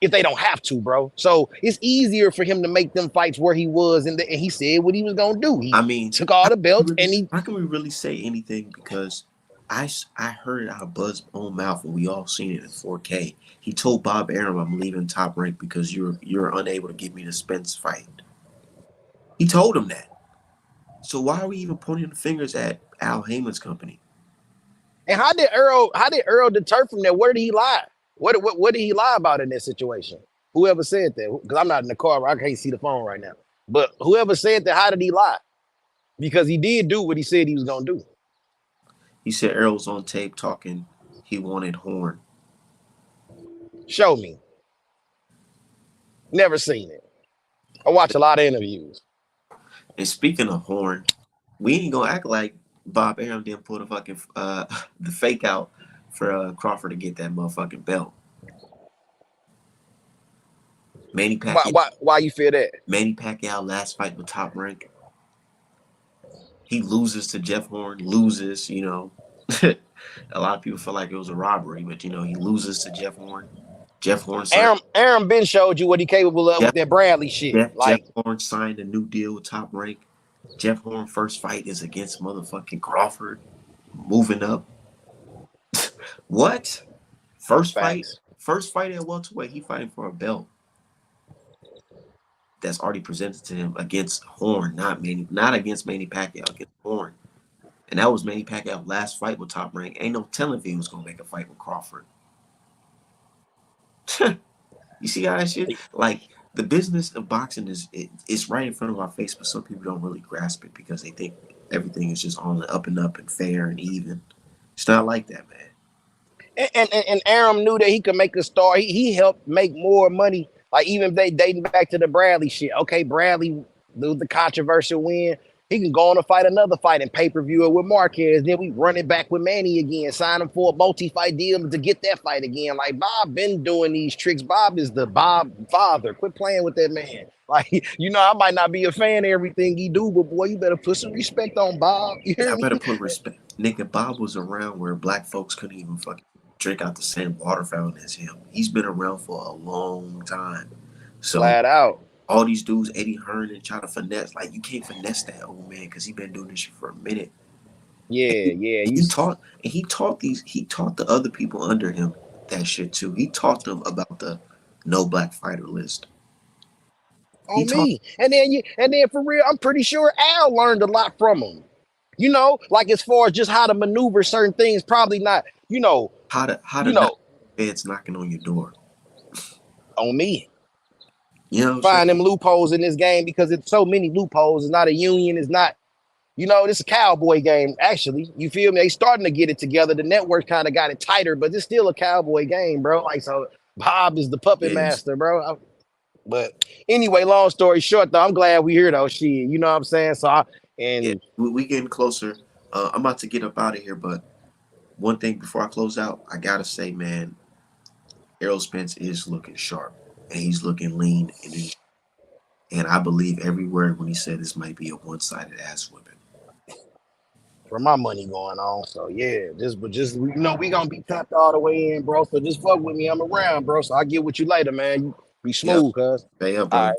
if they don't have to, bro. So it's easier for him to make them fights where he was, and he said what he was gonna do. He took all the belts,
how can we really say anything? Because I heard it out of Bud's own mouth, and we all seen it in 4K. He told Bob Arum, "I'm leaving Top Rank because you're unable to give me the Spence fight." He told him that. So why are we even pointing the fingers at Al Heyman's company?
And how did Earl deter from that? Where did he lie? What did he lie about in that situation? Whoever said that, because I'm not in the car, I can't see the phone right now. But whoever said that, how did he lie? Because he did do what he said he was gonna do.
He said Errol was on tape talking he wanted Horn.
Show me. Never seen it. I watch a lot of interviews.
And speaking of Horn, we ain't gonna act like Bob Arum didn't pull the fucking the fake out for Crawford to get that motherfucking belt. Manny Pacquiao.
Why you feel that?
Manny Pacquiao last fight with Top Rank. He loses to Jeff Horn. Loses, a lot of people feel like it was a robbery, but he loses to Jeff Horn. Jeff Horn.
Arum Ben showed you what he capable of with that Bradley shit.
Jeff Horn signed a new deal with Top Rank. Jeff Horn first fight is against motherfucking Crawford. Moving up. What? First fight at welterweight. He fighting for a belt that's already presented to him against Horn, not against Manny Pacquiao, against Horn. And that was Manny Pacquiao's last fight with Top Rank. Ain't no telling if he was gonna make a fight with Crawford. You see how that shit? Like, the business of boxing it's right in front of our face, but some people don't really grasp it because they think everything is just on the up and up and fair and even. It's not like that, man.
And Arum knew that he could make a star. He helped make more money. Like, even if they dating back to the Bradley shit. Okay, Bradley, the controversial win. He can go on to fight another fight and pay-per-view it with Marquez. Then we run it back with Manny again, sign him for a multi-fight deal to get that fight again. Like, Bob been doing these tricks. Bob is the Bob father. Quit playing with that man. Like, I might not be a fan of everything he do, but boy, you better put some respect on Bob. You hear me?
I better put respect. Nigga, Bob was around where black folks couldn't even fucking drink out the same water fountain as him. He's been around for a long time. So
flat out.
All these dudes, Eddie Hearn, and try to finesse. Like, you can't finesse that old man because he been doing this shit for a minute.
Yeah.
He taught the other people under him that shit too. He taught them about the no black fighter list.
On me. And then for real, I'm pretty sure Al learned a lot from him. Like, as far as just how to maneuver certain things, probably not,
how to feds knocking on your door.
On me. Find them loopholes in this game because it's so many loopholes. It's not a union. It's not, this is a cowboy game, actually. You feel me? They starting to get it together. The network kind of got it tighter, but it's still a cowboy game, bro. Like, so Bob is the puppet master, bro. But anyway, long story short, though, I'm glad we hear those shit. You know what I'm saying? So,
we getting closer. I'm about to get up out of here, but one thing before I close out, I gotta say, man, Errol Spence is looking sharp. and he's looking lean, and I believe every word when he said this might be a one-sided ass whipping.
For my money going on. So yeah, just we gonna be tapped all the way in, bro. So just fuck with me. I'm around, bro. So I'll get with you later, man. You be
Yep.
smooth, cuz.
Stay up,
All
brother.
right.